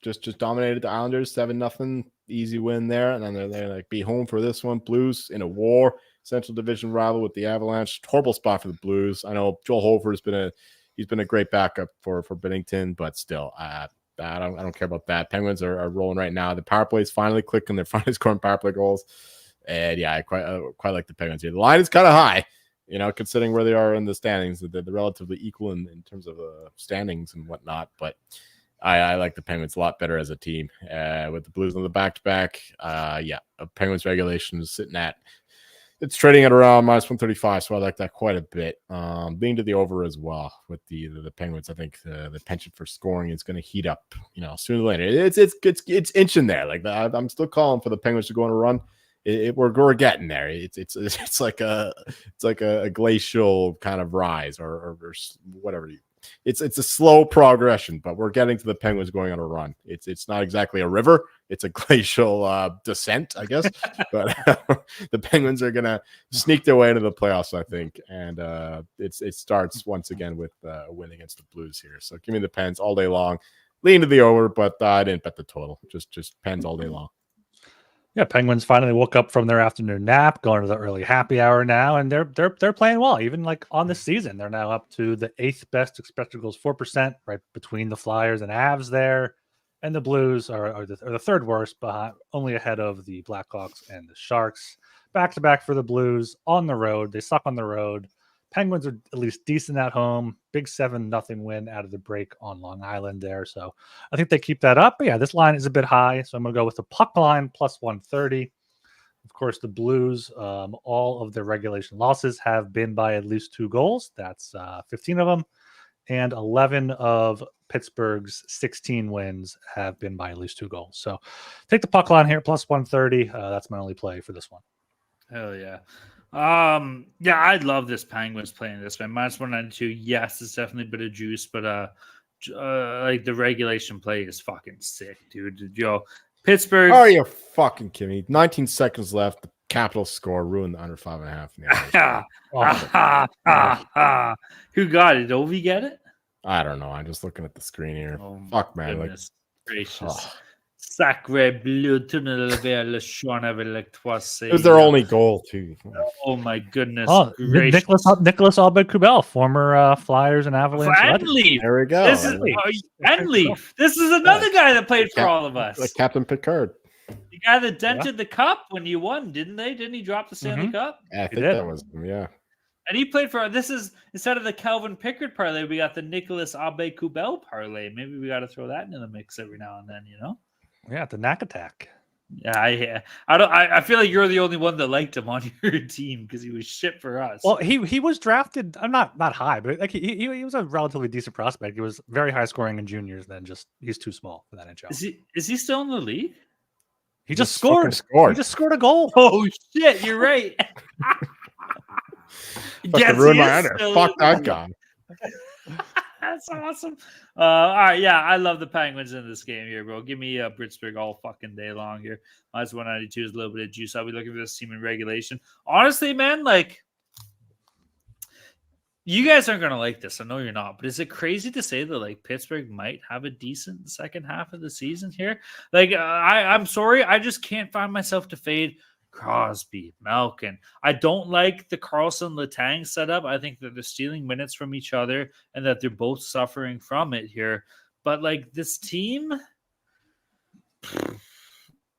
Just dominated the Islanders 7-0. Easy win there. And then they're like be home for this one. Blues in a war. Central Division rival with the Avalanche. Horrible spot for the Blues. I know Joel Hofer's been a great backup for Binnington, but still, I don't care about that. Penguins are rolling right now. The power play is finally clicking. They're finally scoring power play goals, and yeah, I quite like the Penguins here. The line is kind of high, considering where they are in the standings. They're relatively equal in terms of standings and whatnot, but I like the Penguins a lot better as a team. With the Blues on the back-to-back, Penguins regulation is sitting at. It's trading at around minus 135, so I like that quite a bit. Being to the over as well with the Penguins. I think the penchant for scoring is going to heat up, sooner or later. It's inching there. Like I'm still calling for the Penguins to go on a run. We're getting there. It's like a glacial kind of rise or whatever. It's a slow progression, but we're getting to the Penguins going on a run. It's not exactly a river; it's a glacial descent, I guess. But the Penguins are gonna sneak their way into the playoffs, I think, and it starts once again with a win against the Blues here. So give me the Pens all day long. Lean to the over, but I didn't bet the total. Just Pens all day long. Yeah, Penguins finally woke up from their afternoon nap, going to the early happy hour now, and they're playing well. Even like on the season, they're now up to the 8th best expected goals 4%, right between the Flyers and Avs there, and the Blues are the third worst, behind, only ahead of the Blackhawks and the Sharks. Back to back for the Blues on the road. They suck on the road. Penguins are at least decent at home. Big 7-0 win out of the break on Long Island there. So I think they keep that up. But yeah, this line is a bit high. So I'm going to go with the puck line plus 130. Of course, the Blues, all of their regulation losses have been by at least 2 goals. That's 15 of them. And 11 of Pittsburgh's 16 wins have been by at least 2 goals. So take the puck line here, plus 130. That's my only play for this one. Hell yeah. I'd love this Penguins playing this way. Minus 192. Yes, it's definitely a bit of juice, but like the regulation play is fucking sick, dude. Pittsburgh. Oh, you fucking kidding me? 19 seconds left. The Capitals score, ruined the under 5.5. Who got it? Did Ovi get it? I don't know. I'm just looking at the screen here. Fuck, man. Goodness gracious. Sacre bleu, tu ne l'avais le choix avec toi. It was their only goal, too. Oh, my goodness. Nicholas Aubé-Kubel, former Flyers and Avalanche. And Leaf. There we go. And Leaf. This is another guy that played for all of us. Like Captain Picard. The guy that dented the cup when you won, didn't they? Didn't he drop the Stanley Cup? Yeah, I think that was him, yeah. And he played for, this is, instead of the Calvin Pickard parlay, we got the Nicholas Aubé-Kubel parlay. Maybe we got to throw that into the mix every now and then, Yeah, the Knack Attack. Yeah, I feel like you're the only one that liked him on your team because he was shit for us. Well, he was drafted. I'm not high, but like he was a relatively decent prospect. He was very high scoring in juniors. Then he's too small for that NHL. Is he still in the league? He just scored. He just scored a goal. Oh shit, you're right. Ruined my under. Fuck that guy. That's awesome. All right, yeah, I love the Penguins in this game here, bro. Give me Pittsburgh all fucking day long here. Minus 192 is a little bit of juice. I'll be looking for this team in regulation. Honestly, man, like, you guys aren't gonna like this. I know you're not, but is it crazy to say that like Pittsburgh might have a decent second half of the season here? Like, I'm sorry, I just can't find myself to fade Crosby, Malkin. I don't like the Carlson Letang setup. I think that they're stealing minutes from each other and that they're both suffering from it here. But like this team,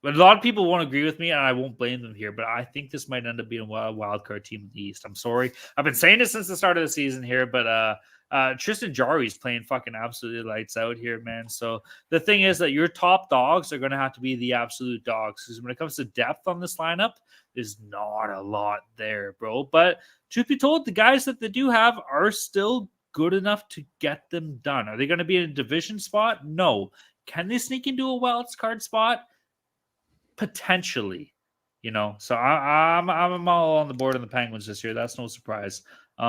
but a lot of people won't agree with me, and I won't blame them here. But I think this might end up being a wild card team in the East. I'm sorry. I've been saying this since the start of the season here, but Tristan Jarry's playing fucking absolutely lights out here, man. So the thing is that your top dogs are going to have to be the absolute dogs, because when it comes to depth on this lineup, there's not a lot there, bro. But truth be told, the guys that they do have are still good enough to get them done. Are they going to be in a division spot? No. Can they sneak into a wild card spot? Potentially, So I'm all on the board on the Penguins this year. That's no surprise.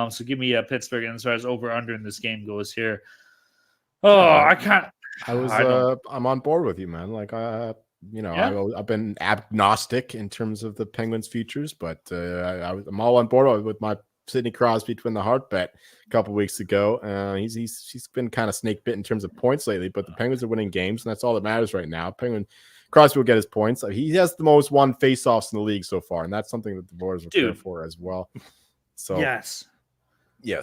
So give me Pittsburgh, and as far as over under in this game goes here. I can't. I'm on board with you, man. Like I've been agnostic in terms of the Penguins futures, but I'm all on board with my Sidney Crosby twin the heart bet a couple weeks ago. He's been kind of snake bit in terms of points lately, but the Penguins are winning games, and that's all that matters right now. Crosby will get his points. He has the most won faceoffs in the league so far, and that's something that the Boards are there for as well. So yes. I'm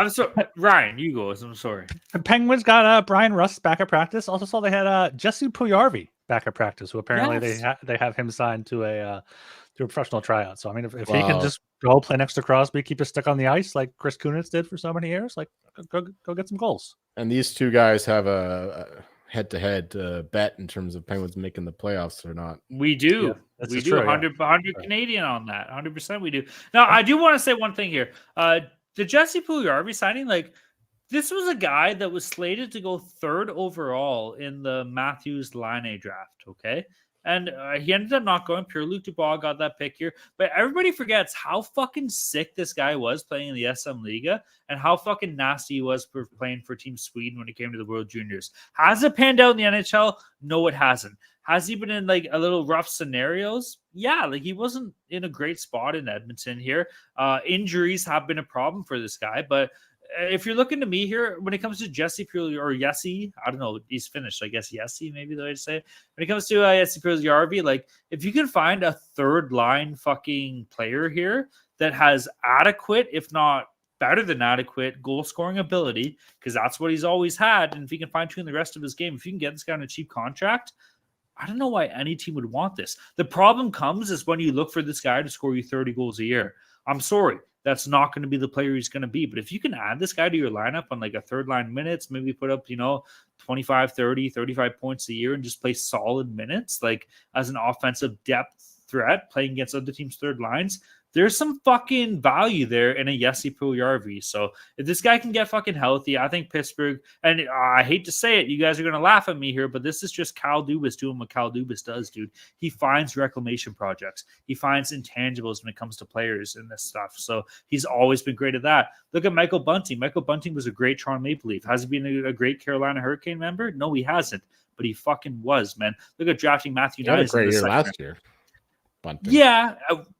sorry, Ryan. You go. I'm sorry. The Penguins got Brian Rust back at practice. Also saw they had Jesse Puljujarvi back at practice, who apparently they have him signed to a professional tryout. So I mean, if he can just go play next to Crosby, keep his stick on the ice like Chris Kunitz did for so many years, like go get some goals. And these two guys have a head-to-head bet in terms of Penguins making the playoffs or not. We do. Yeah, we do. True, 100 Canadian on that. 100% we do. Now, I do want to say one thing here. The Jesse Puljujarvi signing, like, this was a guy that was slated to go third overall in the Matthews Laine draft, okay? And he ended up not going. Pierre-Luc Dubois got that pick here. But everybody forgets how fucking sick this guy was playing in the SM Liga and how fucking nasty he was for playing for Team Sweden when it came to the World Juniors. Has it panned out in the NHL? No, it hasn't. Has he been in like a little rough scenarios? Yeah, like he wasn't in a great spot in Edmonton here. Injuries have been a problem for this guy, but if you're looking to me here, when it comes to Jesse Puljujarvi, I don't know, he's finished, I guess Yessi, maybe the way to say it. When it comes to Jesse Puljujarvi, like if you can find a third line fucking player here that has adequate, if not better than adequate, goal scoring ability, because that's what he's always had, and if he can fine tune the rest of his game, if you can get this guy on a cheap contract, I don't know why any team would want this. The problem comes is when you look for this guy to score you 30 goals a year. I'm sorry. That's not going to be the player he's going to be. But if you can add this guy to your lineup on like a third line minutes, maybe put up, 25, 30, 35 points a year and just play solid minutes, like as an offensive depth threat playing against other teams' third lines, there's some fucking value there in a Jesse Puljujarvi. So if this guy can get fucking healthy, I think Pittsburgh, and I hate to say it, you guys are going to laugh at me here, but this is just Kyle Dubas doing what Kyle Dubas does, dude. He finds reclamation projects. He finds intangibles when it comes to players and this stuff. So he's always been great at that. Look at Michael Bunting. Michael Bunting was a great Toronto Maple Leaf. Has he been a great Carolina Hurricane member? No, he hasn't. But he fucking was, man. Look at drafting Matthew Knies. He had a great year last year. Bunting.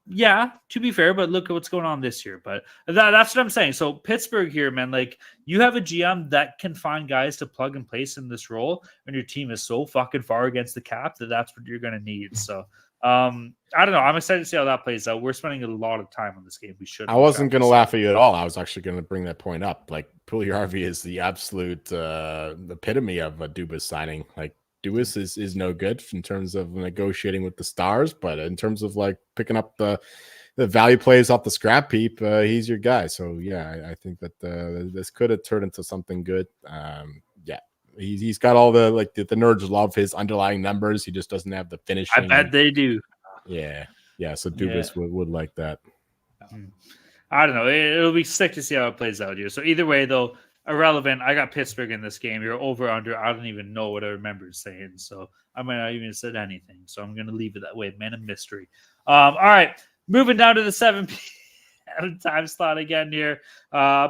Yeah, to be fair, but look at what's going on this year. But that's what I'm saying. So Pittsburgh here, man, like you have a GM that can find guys to plug and place in this role, and your team is so fucking far against the cap that's what you're going to need. So I don't know. I'm excited to see how that plays out. We're spending a lot of time on this game. We should. I wasn't going to laugh at you at all. I was actually going to bring that point up. Like Puljujarvi is the absolute epitome of a Dubas signing. Like Dubas is no good in terms of negotiating with the Stars, but in terms of like picking up the value plays off the scrap heap, he's your guy. So yeah, I think that this could have turned into something good. Yeah, he's got all the the nerds love his underlying numbers. He just doesn't have the finishing. I bet they do. Yeah. So Dubas would like that. I don't know. It'll be sick to see how it plays out here. So either way, though, irrelevant. I got Pittsburgh in this game. You're over under. I don't even know what I remember saying, so I might not even said anything. So I'm gonna leave it that way. Man of mystery. All right, moving down to the 7 p.m. time slot again here.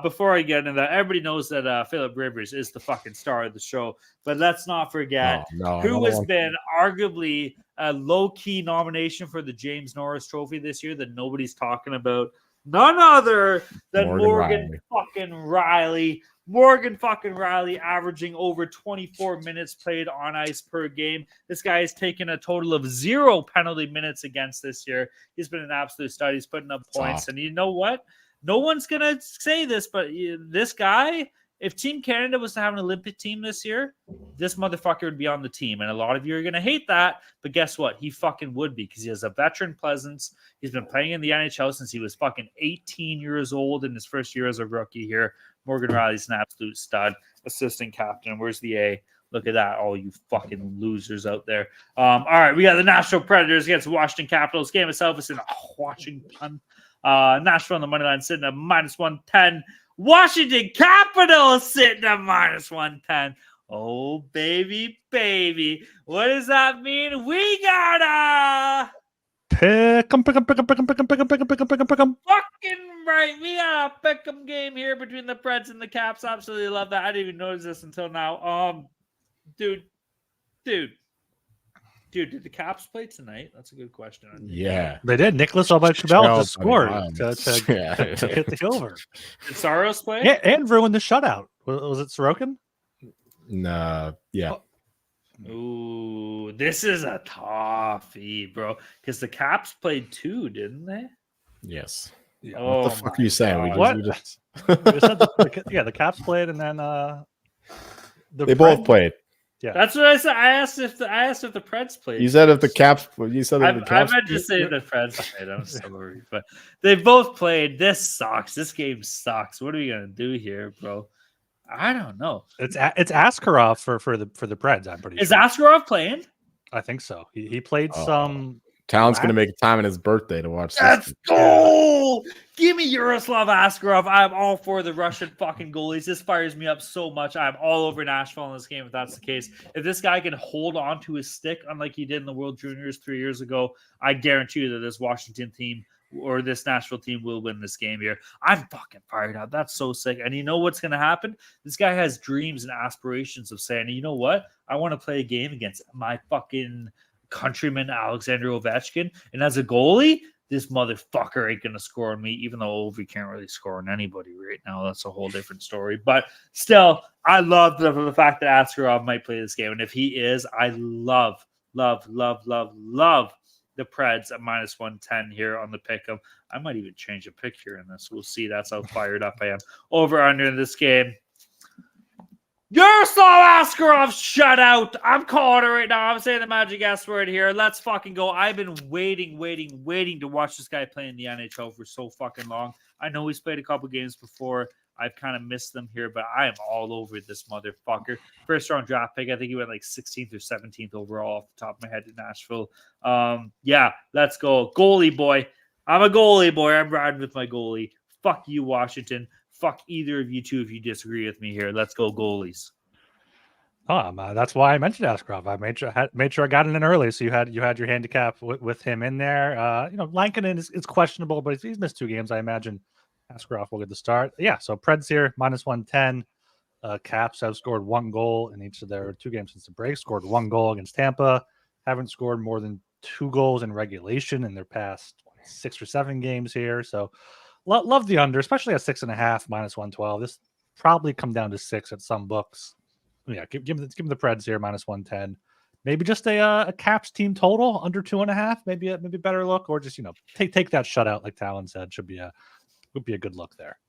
Before I get into that, everybody knows that Philip Rivers is the fucking star of the show, but let's not forget who has been arguably a low-key nomination for the James Norris Trophy this year that nobody's talking about. None other than Morgan fucking Riley. Morgan fucking Riley averaging over 24 minutes played on ice per game. This guy has taken a total of 0 penalty minutes against this year. He's been an absolute stud. He's putting up points. And you know what? No one's going to say this, but this guy, if Team Canada was to have an Olympic team this year, this motherfucker would be on the team. And a lot of you are going to hate that. But guess what? He fucking would be because he has a veteran presence. He's been playing in the NHL since he was fucking 18 years old in his first year as a rookie here. Morgan Riley's an absolute stud. Assistant captain. Where's the A? Look at that. All you fucking losers out there. All right. We got the Nashville Predators against the Washington Capitals. Game itself is in Washington. Nashville on the money line sitting at -110. Washington Capitals sitting at -110. Oh, baby, baby. What does that mean? We gotta pick 'em. Fucking right. We got a pick 'em game here between the Preds and the Caps. Absolutely love that. I didn't even notice this until now. Dude, did the Caps play tonight? That's a good question. Yeah, they did. Nicholas Aubel just scored to hit the over. Did Saros play? Yeah, and ruined the shutout. Was it Sorokin? No, yeah. Ooh, this is a toughie, bro. Because the Caps played 2, didn't they? Yes. Yeah. What the fuck are you saying? The Caps played, and then they both played. Yeah, that's what I said. I asked if the Preds played. You said if the Caps. You said if the Caps. I meant to say the Preds played. I'm sorry, but they both played. This sucks. This game sucks. What are we gonna do here, bro? I don't know. It's Askarov for the Preds. I'm pretty sure. Is Askarov playing? I think so. He played some. Talon's going to make time on his birthday to watch this. Let's go! Give me Yaroslav Askarov. I'm all for the Russian fucking goalies. This fires me up so much. I'm all over Nashville in this game if that's the case. If this guy can hold on to his stick, unlike he did in the World Juniors 3 years ago, I guarantee you that this Washington team or this Nashville team will win this game here. I'm fucking fired up. That's so sick. And you know what's going to happen? This guy has dreams and aspirations of saying, you know what? I want to play a game against my fucking countryman Alexander Ovechkin, and as a goalie, this motherfucker ain't gonna score on me, even though Ovi can't really score on anybody right now. That's a whole different story. But still, I love the fact that Askarov might play this game. And if he is, I love the Preds at -110 here on the pick'em. I might even change a pick here in this. We'll see. That's how fired up I am. Over under in this game. Yaroslav Askarov shutout. I'm calling it right now. I'm saying the magic S word here. Let's fucking go. I've been waiting to watch this guy play in the NHL for so fucking long. I know he's played a couple games before. I've kind of missed them here, but I am all over this motherfucker. First round draft pick. I think he went like 16th or 17th overall off the top of my head in Nashville. Yeah, let's go. Goalie boy. I'm a goalie boy. I'm riding with my goalie. Fuck you, Washington. Fuck either of you two if you disagree with me here. Let's go goalies. That's why I mentioned Askarov. I made sure I got it in early, so you had your handicap with him in there. Lankinen is questionable, but he's missed 2 games. I imagine Askarov will get the start. Yeah, so Preds here -110. Caps have scored 1 goal in each of their 2 games since the break. Scored 1 goal against Tampa. Haven't scored more than 2 goals in regulation in their past 6 or 7 games here. So. Love the under, especially at 6.5 -112. This probably come down to 6 at some books. Yeah, give them the Preds here -110. Maybe just a Caps team total under 2.5. Maybe a better look, or just take that shutout like Talon said. Would be a good look there.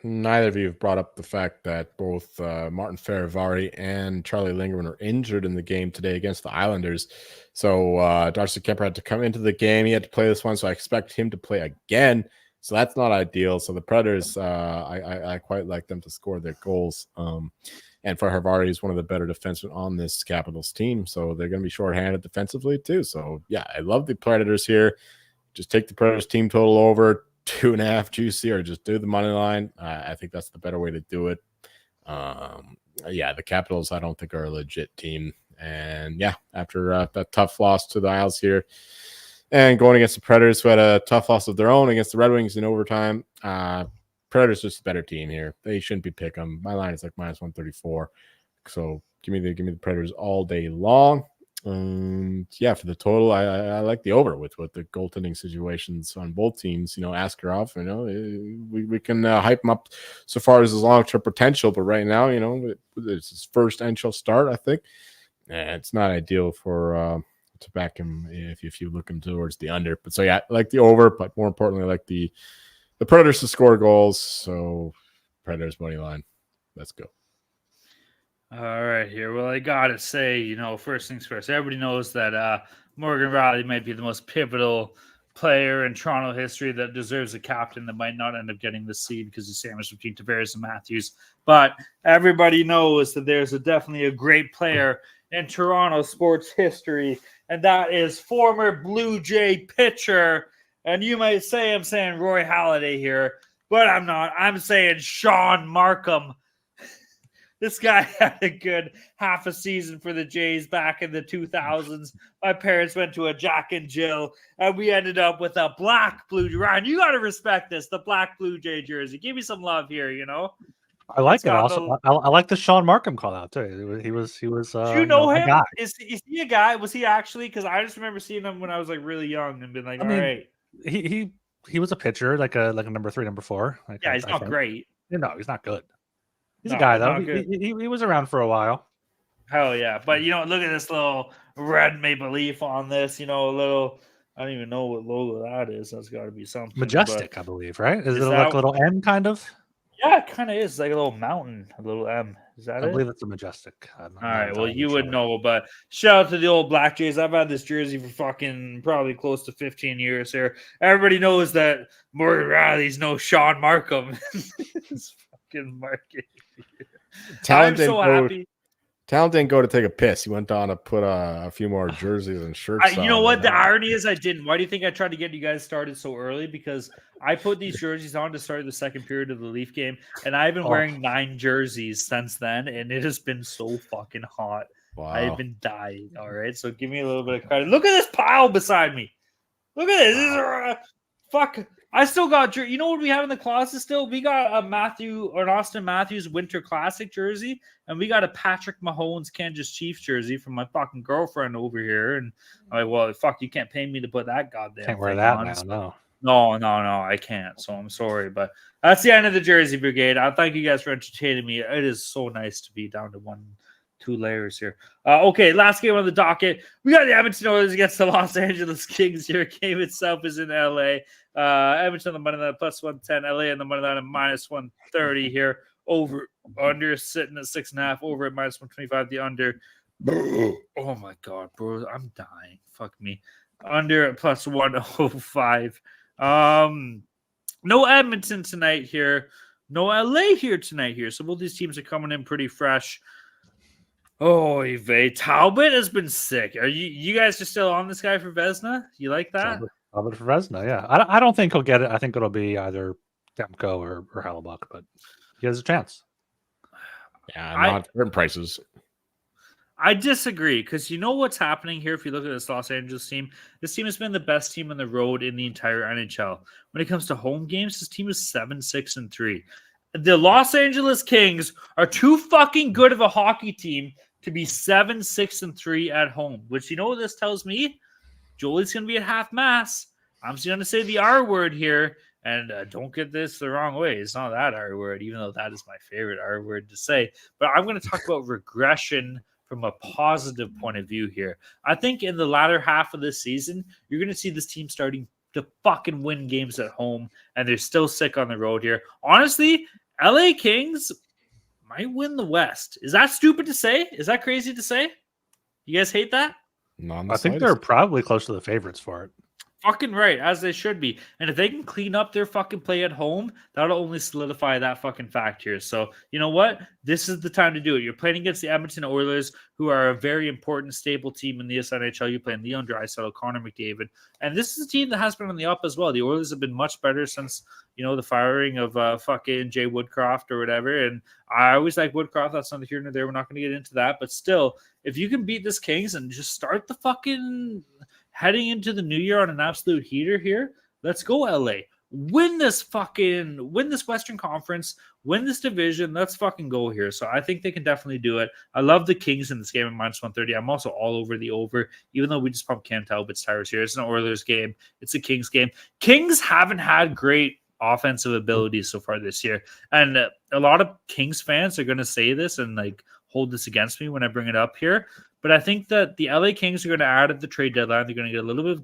Neither of you have brought up the fact that both Martin Ferravari and Charlie Lingerman are injured in the game today against the Islanders. So Darcy Kemper had to come into the game. He had to play this one, so I expect him to play again. So that's not ideal. So the Predators, I quite like them to score their goals. And for Harvari is one of the better defensemen on this Capitals team. So they're going to be shorthanded defensively too. So yeah, I love the Predators here. Just take the Predators team total over 2.5 juicy, or just do the money line. I think that's the better way to do it. Yeah, the Capitals, I don't think are a legit team. And yeah, after that tough loss to the Isles here and going against the Predators, who had a tough loss of their own against the Red Wings in overtime, Predators just a better team here. They shouldn't be picking them. My line is like minus 134. So give me the Predators all day long. Yeah, for the total, I like the over with the goaltending situations on both teams. Askarov, we can hype him up so far as his long-term potential, but right now, it's his first NHL start, I think. It's not ideal for to back him if you're looking towards the under. But so yeah, I like the over, but more importantly, I like the Predators to score goals. So Predators money line. Let's go. All right, here. Well, I gotta say, first things first. Everybody knows that Morgan Rielly might be the most pivotal player in Toronto history that deserves a captain that might not end up getting the seed because he's sandwiched between Tavares and Matthews. But everybody knows that there's definitely a great player in Toronto sports history, and that is former Blue Jay pitcher. And you might say I'm saying Roy Halladay here, but I'm not. I'm saying Sean Markham. This guy had a good half a season for the Jays back in the 2000s. My parents went to a Jack and Jill, and we ended up with a black Blue Jay. Ryan, you got to respect this, the black Blue Jay jersey. Give me some love here, I like it. Also, I like the Sean Markham call out too. He was. Do you know him? Guy. Is he a guy? Was he actually? Because I just remember seeing him when I was like really young and been like, all right. He was a pitcher, like a number 3, number 4. Yeah, he's not great. No, he's not good. He's a guy, though. He was around for a while. Hell yeah. But, look at this little red maple leaf on this, a little, I don't even know what logo that is. That's got to be something. Majestic, I believe, right? Is it like a little M kind of? Yeah, it kind of is. Like a little mountain, a little M. Is that it? I believe it's a Majestic. All right. Well, you would know, but shout out to the old Black Jays. I've had this jersey for fucking probably close to 15 years here. Everybody knows that Morgan Rielly's no Sean Markham. It's fucking market. I'm so happy. Talent didn't go to take a piss. He went down to put a few more jerseys and shirts. You know what? The irony is I didn't. Why do you think I tried to get you guys started so early? Because I put these jerseys on to start the second period of the Leaf game, and I've been wearing 9 jerseys since then, and it has been so fucking hot. Wow. I've been dying. All right, so give me a little bit of credit. Look at this pile beside me. Look at this. This is fuck. I still got, you know what we have in the closet still? We got an Austin Matthews Winter Classic jersey, and we got a Patrick Mahomes Kansas Chiefs jersey from my fucking girlfriend over here. And I'm like, well, fuck, you can't pay me to put that goddamn Can't wear that now, no, I can't. So I'm sorry, but that's the end of the Jersey Brigade. I thank you guys for entertaining me. It is so nice to be down to 2 layers here. Okay, last game on the docket. We got the Edmonton Oilers against the Los Angeles Kings here. Game itself is in LA. Edmonton on the money line plus 110. LA on the money line at minus 130 here. Over under sitting at 6.5. Over at minus 125. The under. Oh my god, bro, I'm dying. Fuck me. Under at plus 105. No Edmonton tonight here. No LA here tonight here. So both these teams are coming in pretty fresh. Oh, Yves Talbot has been sick. Are you guys just still on this guy for Vezina? You like that? Talbot for Vezina, yeah. I don't think he'll get it. I think it'll be either Demko or Hellebuck, but he has a chance. Yeah, not different prices. I disagree because you know what's happening here. If you look at this Los Angeles team, this team has been the best team on the road in the entire NHL. When it comes to home games, this team is 7-6-3. The Los Angeles Kings are too fucking good of a hockey team to be 7-6-3 at home. Which, you know what this tells me? Joel's going to be at half mast. I'm just going to say the R word here. And don't get this the wrong way. It's not that R word, even though that is my favorite R word to say. But I'm going to talk about regression from a positive point of view here. I think in the latter half of this season, you're going to see this team starting to fucking win games at home, and they're still sick on the road here. Honestly, LA Kings might win the West. Is that stupid to say? Is that crazy to say? You guys hate that? I think they're probably close to the favorites for it. Fucking right, as they should be. And if they can clean up their fucking play at home, that'll only solidify that fucking fact here. So, you know what? This is the time to do it. You're playing against the Edmonton Oilers, who are a very important, stable team in the NHL. You're playing Leon Draisaitl, Connor McDavid. And this is a team that has been on the up as well. The Oilers have been much better since, the firing of fucking Jay Woodcroft or whatever. And I always like Woodcroft. That's not here nor there. We're not going to get into that. But still, if you can beat this Kings and just start the fucking heading into the new year on an absolute heater here, let's go LA. Win this Western Conference, win this division. Let's fucking go here. So I think they can definitely do it. I love the Kings in this game at -130. I'm also all over the over, even though we just pumped Cam Talbot's tires here. It's an Oilers game. It's a Kings game. Kings haven't had great offensive abilities so far this year. And a lot of Kings fans are going to say this and hold this against me when I bring it up here. But I think that the LA Kings are going to add at the trade deadline. They're going to get a little bit of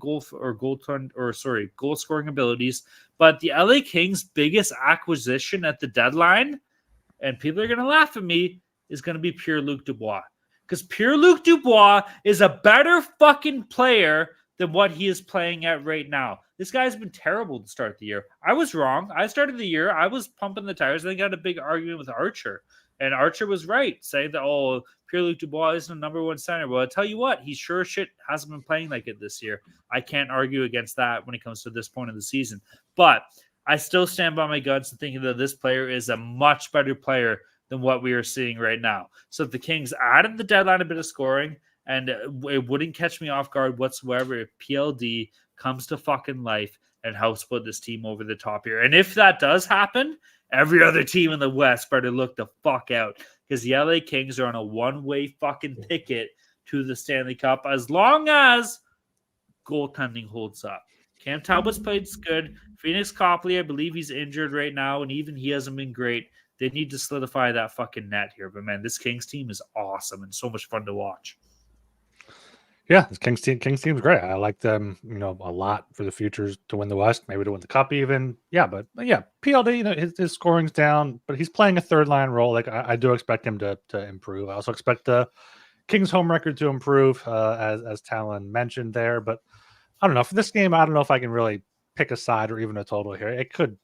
goal scoring abilities. But the LA Kings' biggest acquisition at the deadline, and people are going to laugh at me, is going to be Pierre-Luc Dubois. Because Pierre-Luc Dubois is a better fucking player than what he is playing at right now. This guy's been terrible to start the year. I was wrong. I started the year. I was pumping the tires. Then got a big argument with Archer. And Archer was right, saying that, Pierre-Luc Dubois isn't a number one center. Well, I tell you what, he sure shit hasn't been playing like it this year. I can't argue against that when it comes to this point of the season. But I still stand by my guns and thinking that this player is a much better player than what we are seeing right now. So if the Kings added the deadline a bit of scoring, and it wouldn't catch me off guard whatsoever if PLD comes to fucking life and helps put this team over the top here. And if that does happen, every other team in the West better look the fuck out, because the LA Kings are on a one-way fucking ticket to the Stanley Cup as long as goaltending holds up. Cam Talbot's played good. Phoenix Copley, I believe he's injured right now, and even he hasn't been great. They need to solidify that fucking net here. But, man, this Kings team is awesome and so much fun to watch. Yeah, this Kings team's great. I like them, a lot for the futures to win the West, maybe to win the Cup even. Yeah, but PLD, his scoring's down, but he's playing a third line role. I do expect him to improve. I also expect the Kings home record to improve, as Talon mentioned there. But I don't know, for this game, I don't know if I can really pick a side or even a total here. It could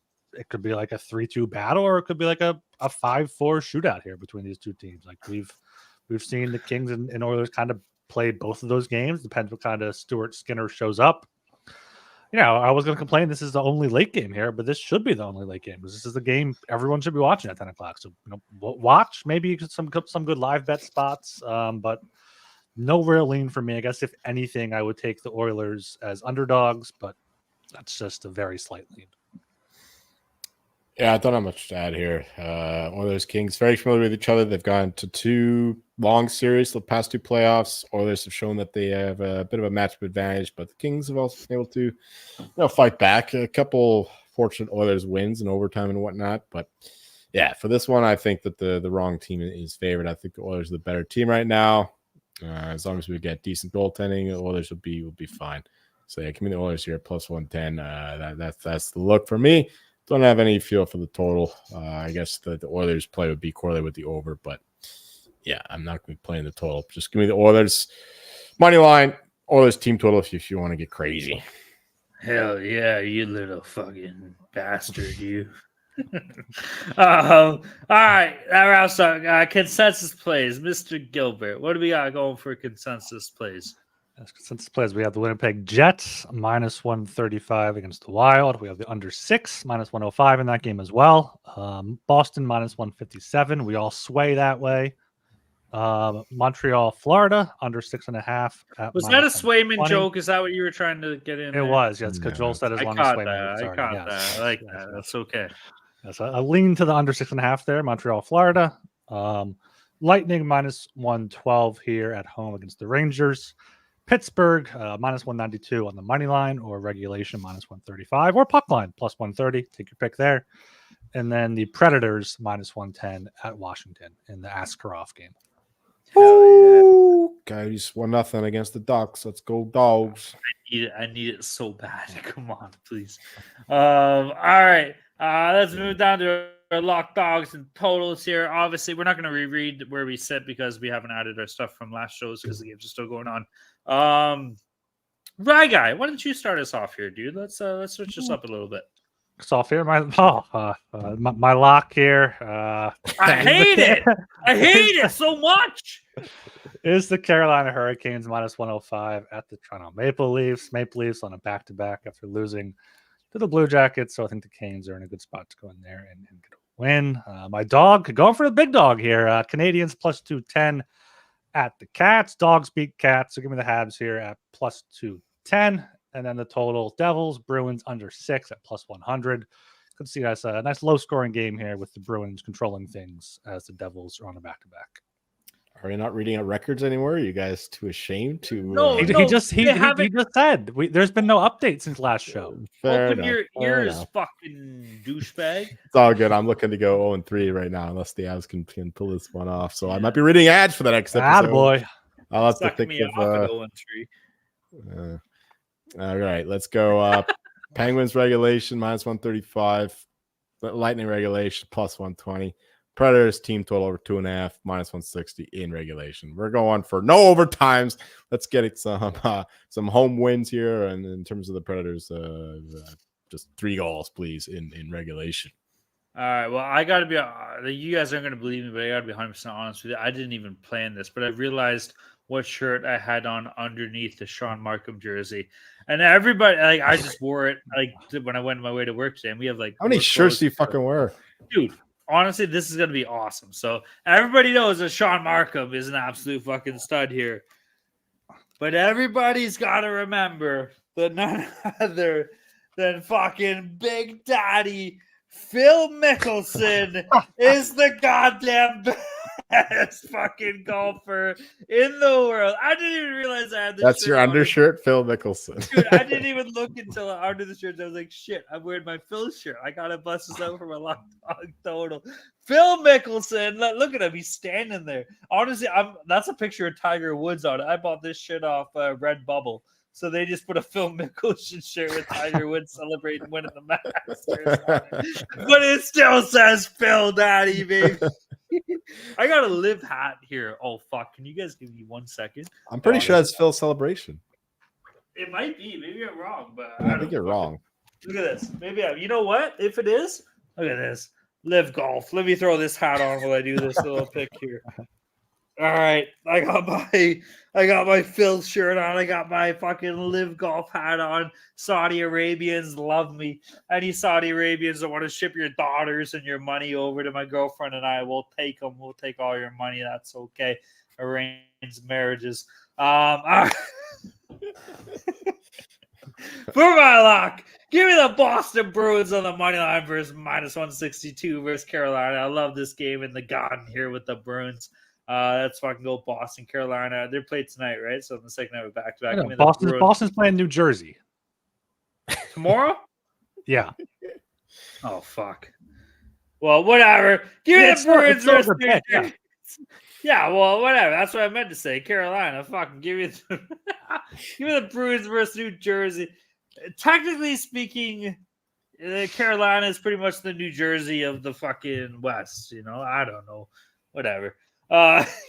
be like a 3-2 battle, or it could be like a 5-4 shootout here between these two teams. Like we've seen the Kings and Oilers kind of play both of those games. Depends what kind of Stuart Skinner shows up. I was going to complain this is the only late game here, but this should be the only late game. This is the game everyone should be watching at 10 o'clock. So, watch maybe some good live bet spots, but no real lean for me. I guess if anything, I would take the Oilers as underdogs, but that's just a very slight lean. Yeah, I don't have much to add here. Oilers, Kings, very familiar with each other. They've gone to 2 long series the past 2 playoffs. Oilers have shown that they have a bit of a matchup advantage, but the Kings have also been able to fight back. A couple fortunate Oilers wins in overtime and whatnot. But, yeah, for this one, I think that the wrong team is favored. I think the Oilers are the better team right now. As long as we get decent goaltending, the Oilers will be fine. So, yeah, give me the Oilers here at +110. That's the look for me. Don't have any feel for the total. I guess the Oilers play would be correlated with the over, but yeah, I'm not going to be playing the total. Just give me the Oilers money line, Oilers team total if you want to get crazy. Hell yeah, you little fucking bastard, you. All right, that wraps up consensus plays. Mr. Gilbert, what do we got going for consensus plays? Since plays, we have the Winnipeg Jets -135 against the Wild. We have the under 6 -105 in that game as well. Boston -157. We all sway that way. Montreal, Florida under 6.5. Was that a Swayman joke? Is that what you were trying to get in? It was, yes, because Joel said as long as Swayman. I caught that. I like that. That's okay. So I lean to the under 6.5 there. Montreal, Florida. Lightning -112 here at home against the Rangers. Pittsburgh -192 on the money line, or regulation -135, or puck line +130. Take your pick there. And then the Predators -110 at Washington in the Askarov game. Hell yeah. Guys, 1-0 against the Ducks. Let's go, Dogs. I need it so bad. Come on, please. All right. Let's move down to our lock dogs and totals here. Obviously, we're not going to reread where we sit because we haven't added our stuff from last shows because the games are still going on. Rye guy, why don't you start us off here, dude? Let's switch this up a little bit. Off here, my lock here. I hate it. I hate it so much. Is the Carolina Hurricanes -105 at the Toronto Maple Leafs. Maple Leafs on a back-to-back after losing to the Blue Jackets, so I think the Canes are in a good spot to go in there and get a win. My dog going for the big dog here. Canadians +210 at the Cats. Dogs beat Cats, so give me the Habs here at +210. And then the total Devils, Bruins under 6 at +100. Could see that's a nice low scoring game here with the Bruins controlling things as the Devils are on a back-to-back. Are you not reading out records anymore? Are you guys too ashamed to? No, He just said there's been no update since last show. Open your ears, fucking douchebag. It's all good. I'm looking to go 0-3 right now, unless the Avs can pull this one off. So I might be reading ads for the next episode. Boy. I'll have to Suck think me of. off at 0-3. All right, let's go. Penguins regulation -135, Lightning regulation +120, Predators team total over 2.5 -160 in regulation. We're going for no overtimes. Let's get it some home wins here, and in terms of the Predators, just 3 goals, please, in regulation. All right. Well, I got to be. You guys aren't going to believe me, but I got to be 100% honest with you. I didn't even plan this, but I realized what shirt I had on underneath the Sean Markham jersey, and everybody I just wore it when I went my way to work today. And we have how many shirts do you fucking wear, dude? Honestly, this is going to be awesome. So everybody knows that Sean Markham is an absolute fucking stud here, but everybody's got to remember that none other than fucking Big Daddy Phil Mickelson is the goddamn best fucking golfer in the world. I didn't even realize I had this. That's your undershirt, Phil Mickelson. Dude, I didn't even look until under the shirt. I was like, shit, I'm wearing my Phil shirt. I gotta bust this out for my Locked On Total. Phil Mickelson, look at him. He's standing there. Honestly, that's a picture of Tiger Woods on it. I bought this shit off Redbubble. So they just put a Phil Mickelson shirt with Tiger Woods celebrating winning the Masters on it. But it still says Phil Daddy, baby. I got a live hat here. Oh, fuck. Can you guys give me 1 second? I'm pretty sure that's Phil's celebration. It might be. Maybe I'm wrong, but I think you're wrong. Look at this. Maybe you know what? If it is, look at this. Live golf. Let me throw this hat on while I do this little pick here. All right, I got my Phil shirt on. I got my fucking Live Golf hat on. Saudi Arabians love me. Any Saudi Arabians that want to ship your daughters and your money over to my girlfriend and I will take them. We'll take all your money. That's okay. Arranged marriages. All right. For my lock, give me the Boston Bruins on the money line versus -162 versus Carolina. I love this game in the Garden here with the Bruins. Let's fucking go Boston, Carolina. They're played tonight, right? So in the second half, back-to-back. Boston's playing New Jersey tomorrow. Yeah. Oh fuck. Well, whatever. Give me the Bruins versus New Jersey. Yeah, well, whatever. That's what I meant to say. Carolina, fucking give me the Bruins versus New Jersey. Technically speaking, Carolina is pretty much the New Jersey of the fucking West. You know, I don't know. Whatever.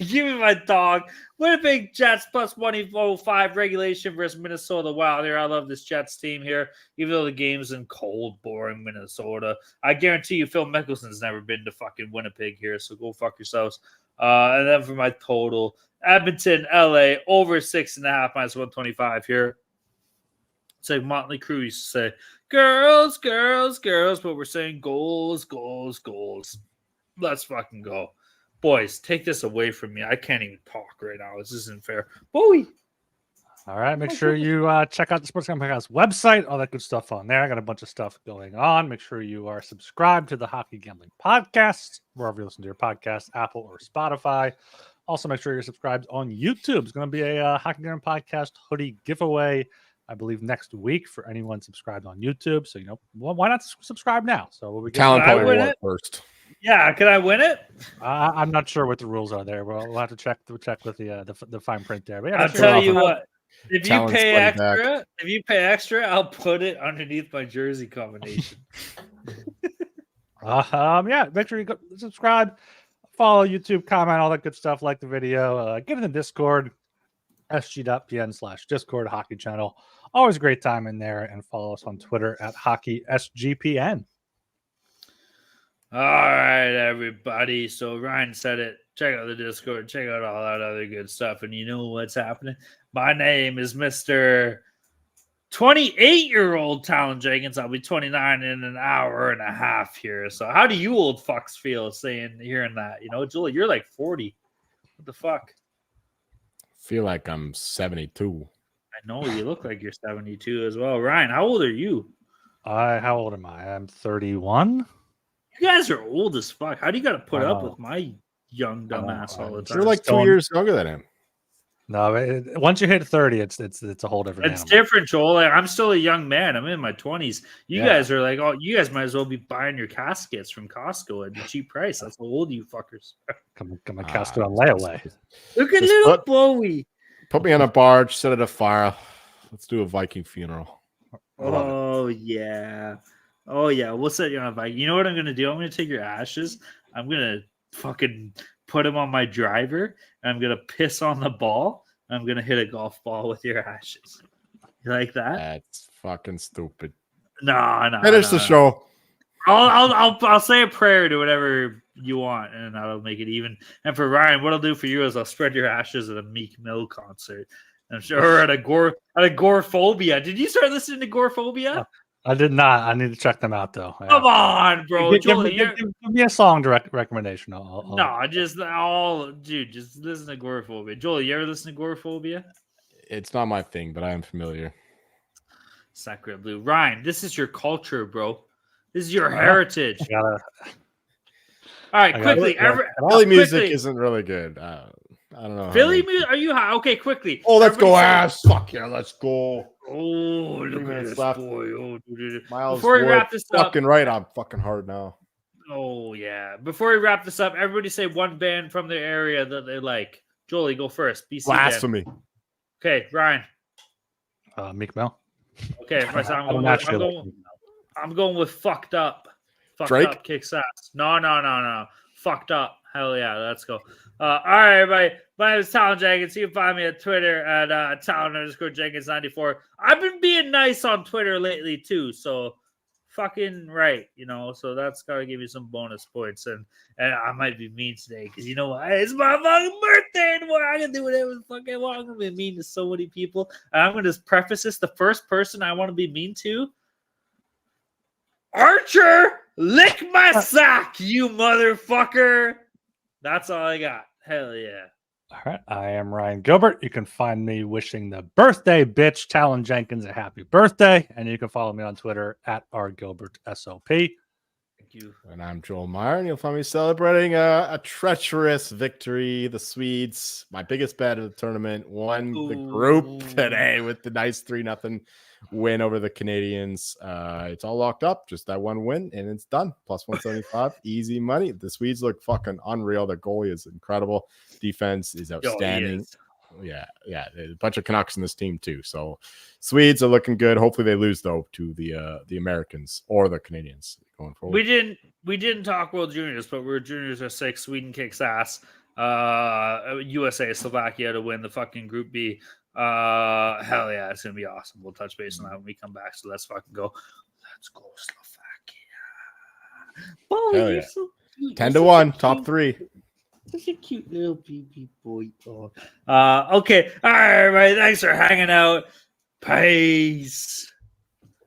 Give me my dog. Winnipeg Jets +105 regulation versus Minnesota Wild here. I love this Jets team here, even though the game's in cold, boring Minnesota. I guarantee you Phil Mickelson's never been to fucking Winnipeg here, so go fuck yourselves. And then for my total, Edmonton, LA, over 6.5 -125 here. It's like Motley Crue used to say, girls, girls, girls, but we're saying goals, goals, goals. Let's fucking go. Boys, take this away from me. I can't even talk right now. This isn't fair. Bowie. All right. Make sure you check out the Sports Gambling Podcast website. All that good stuff on there. I got a bunch of stuff going on. Make sure you are subscribed to the Hockey Gambling Podcast, wherever you listen to your podcast, Apple or Spotify. Also, make sure you're subscribed on YouTube. It's going to be a Hockey Gambling Podcast hoodie giveaway, I believe, next week for anyone subscribed on YouTube. So, why not subscribe now? So, we'll be Talent probably won first. Yeah, can I win it? I'm not sure what the rules are there. We'll have to check with the fine print there. But yeah, I'll tell you what. If you pay extra, I'll put it underneath my jersey combination. Make sure you go subscribe, follow YouTube, comment, all that good stuff. Like the video, get in the Discord. sg.pn/Discord hockey channel. Always a great time in there, and follow us on Twitter at hockeysgpn. All right, everybody. So Ryan said it. Check out the Discord. Check out all that other good stuff. And you know what's happening? My name is Mr. 28-year-old Talon Jenkins. I'll be 29 in an hour and a half here. So how do you old fucks feel hearing that? You know, Julie, you're like 40. What the fuck? Feel like I'm 72. I know you look like you're 72 as well. Ryan, how old are you? How old am I? I'm 31. You guys are old as fuck. How do you got to put up with my young dumbass all the time? You're like 2 years younger than him. No, once you hit 30, it's a whole different. It's different, Joel. Like, I'm still a young man. I'm in my 20s. You guys are like, oh, you guys might as well be buying your caskets from Costco at a cheap price. That's how old you fuckers are. Come on, casket on layaway. Look at little Bowie. Put me on a barge, set it afire. Let's do a Viking funeral. Oh yeah. Oh yeah. We'll set you on a Viking. You know what I'm gonna do? I'm gonna take your ashes. I'm gonna fucking put them on my driver, and I'm gonna piss on the ball. And I'm gonna hit a golf ball with your ashes. You like that? That's fucking stupid. No. Finish the show. I'll say a prayer to whatever you want, and that'll make it even. And for Ryan, what I'll do for you is I'll spread your ashes at a Meek Mill concert. I'm sure at a Gorephobia. Did you start listening to Gorephobia? I did not. I need to check them out though. Come on, bro. Give me a song recommendation. Just listen to Gorephobia. Joel, you ever listen to Gorephobia? It's not my thing, but I am familiar. Sacred Blue. Ryan, this is your culture, bro. This is your heritage. All right, quickly. Philly music isn't really good. I don't know. Philly music? Are you high? Okay, quickly. Oh, let's go, ass. Fuck yeah, let's go. Oh, look at this boy. Oh, Miles, before we wrap this up, fucking right. I'm fucking hard now. Oh yeah. Before we wrap this up, everybody say one band from their area that they like. Jolie, go first. BC Blasphemy. Band. Okay, Ryan. Meek Mill. Okay, I'm going with fucked up. Fucked Drake? Up kicks ass. No. Fucked up. Hell yeah, let's go. All right, everybody. My name is Talon Jenkins. You can find me at Twitter at Talon_Jenkins94. I've been being nice on Twitter lately too, so fucking right, you know. So that's gotta give you some bonus points, and I might be mean today because you know what? It's my fucking birthday, and I can do whatever the fuck I want. I'm gonna be mean to so many people, and I'm gonna just preface this: the first person I want to be mean to, Archer, lick my sack, you motherfucker. That's all I got. Hell yeah. All right. I am Ryan Gilbert. You can find me wishing the birthday bitch Talon Jenkins a happy birthday. And you can follow me on Twitter at rgilbertsop. Thank you. And I'm Joel Meyer, and you'll find me celebrating a treacherous victory. The Swedes, my biggest bet of the tournament, won the group today with the nice 3-0 win over the Canadians. It's all locked up, just that one win, and it's done. Plus 175, easy money. The Swedes look fucking unreal. Their goalie is incredible. Defense is outstanding. Yeah, a bunch of Canucks in this team too. So Swedes are looking good. Hopefully they lose though to the Americans or the Canadians going forward. We didn't talk World Juniors, but we're juniors are 6. Sweden kicks ass. USA, Slovakia to win the fucking Group B. Hell yeah, it's gonna be awesome. We'll touch base on that when we come back. So let's fucking go. Let's go, Slovakia. Oh, hell you're yeah. so cute. 10-1, top 3. Such a cute little pee boy. Okay. All right, everybody. Thanks for hanging out. Peace.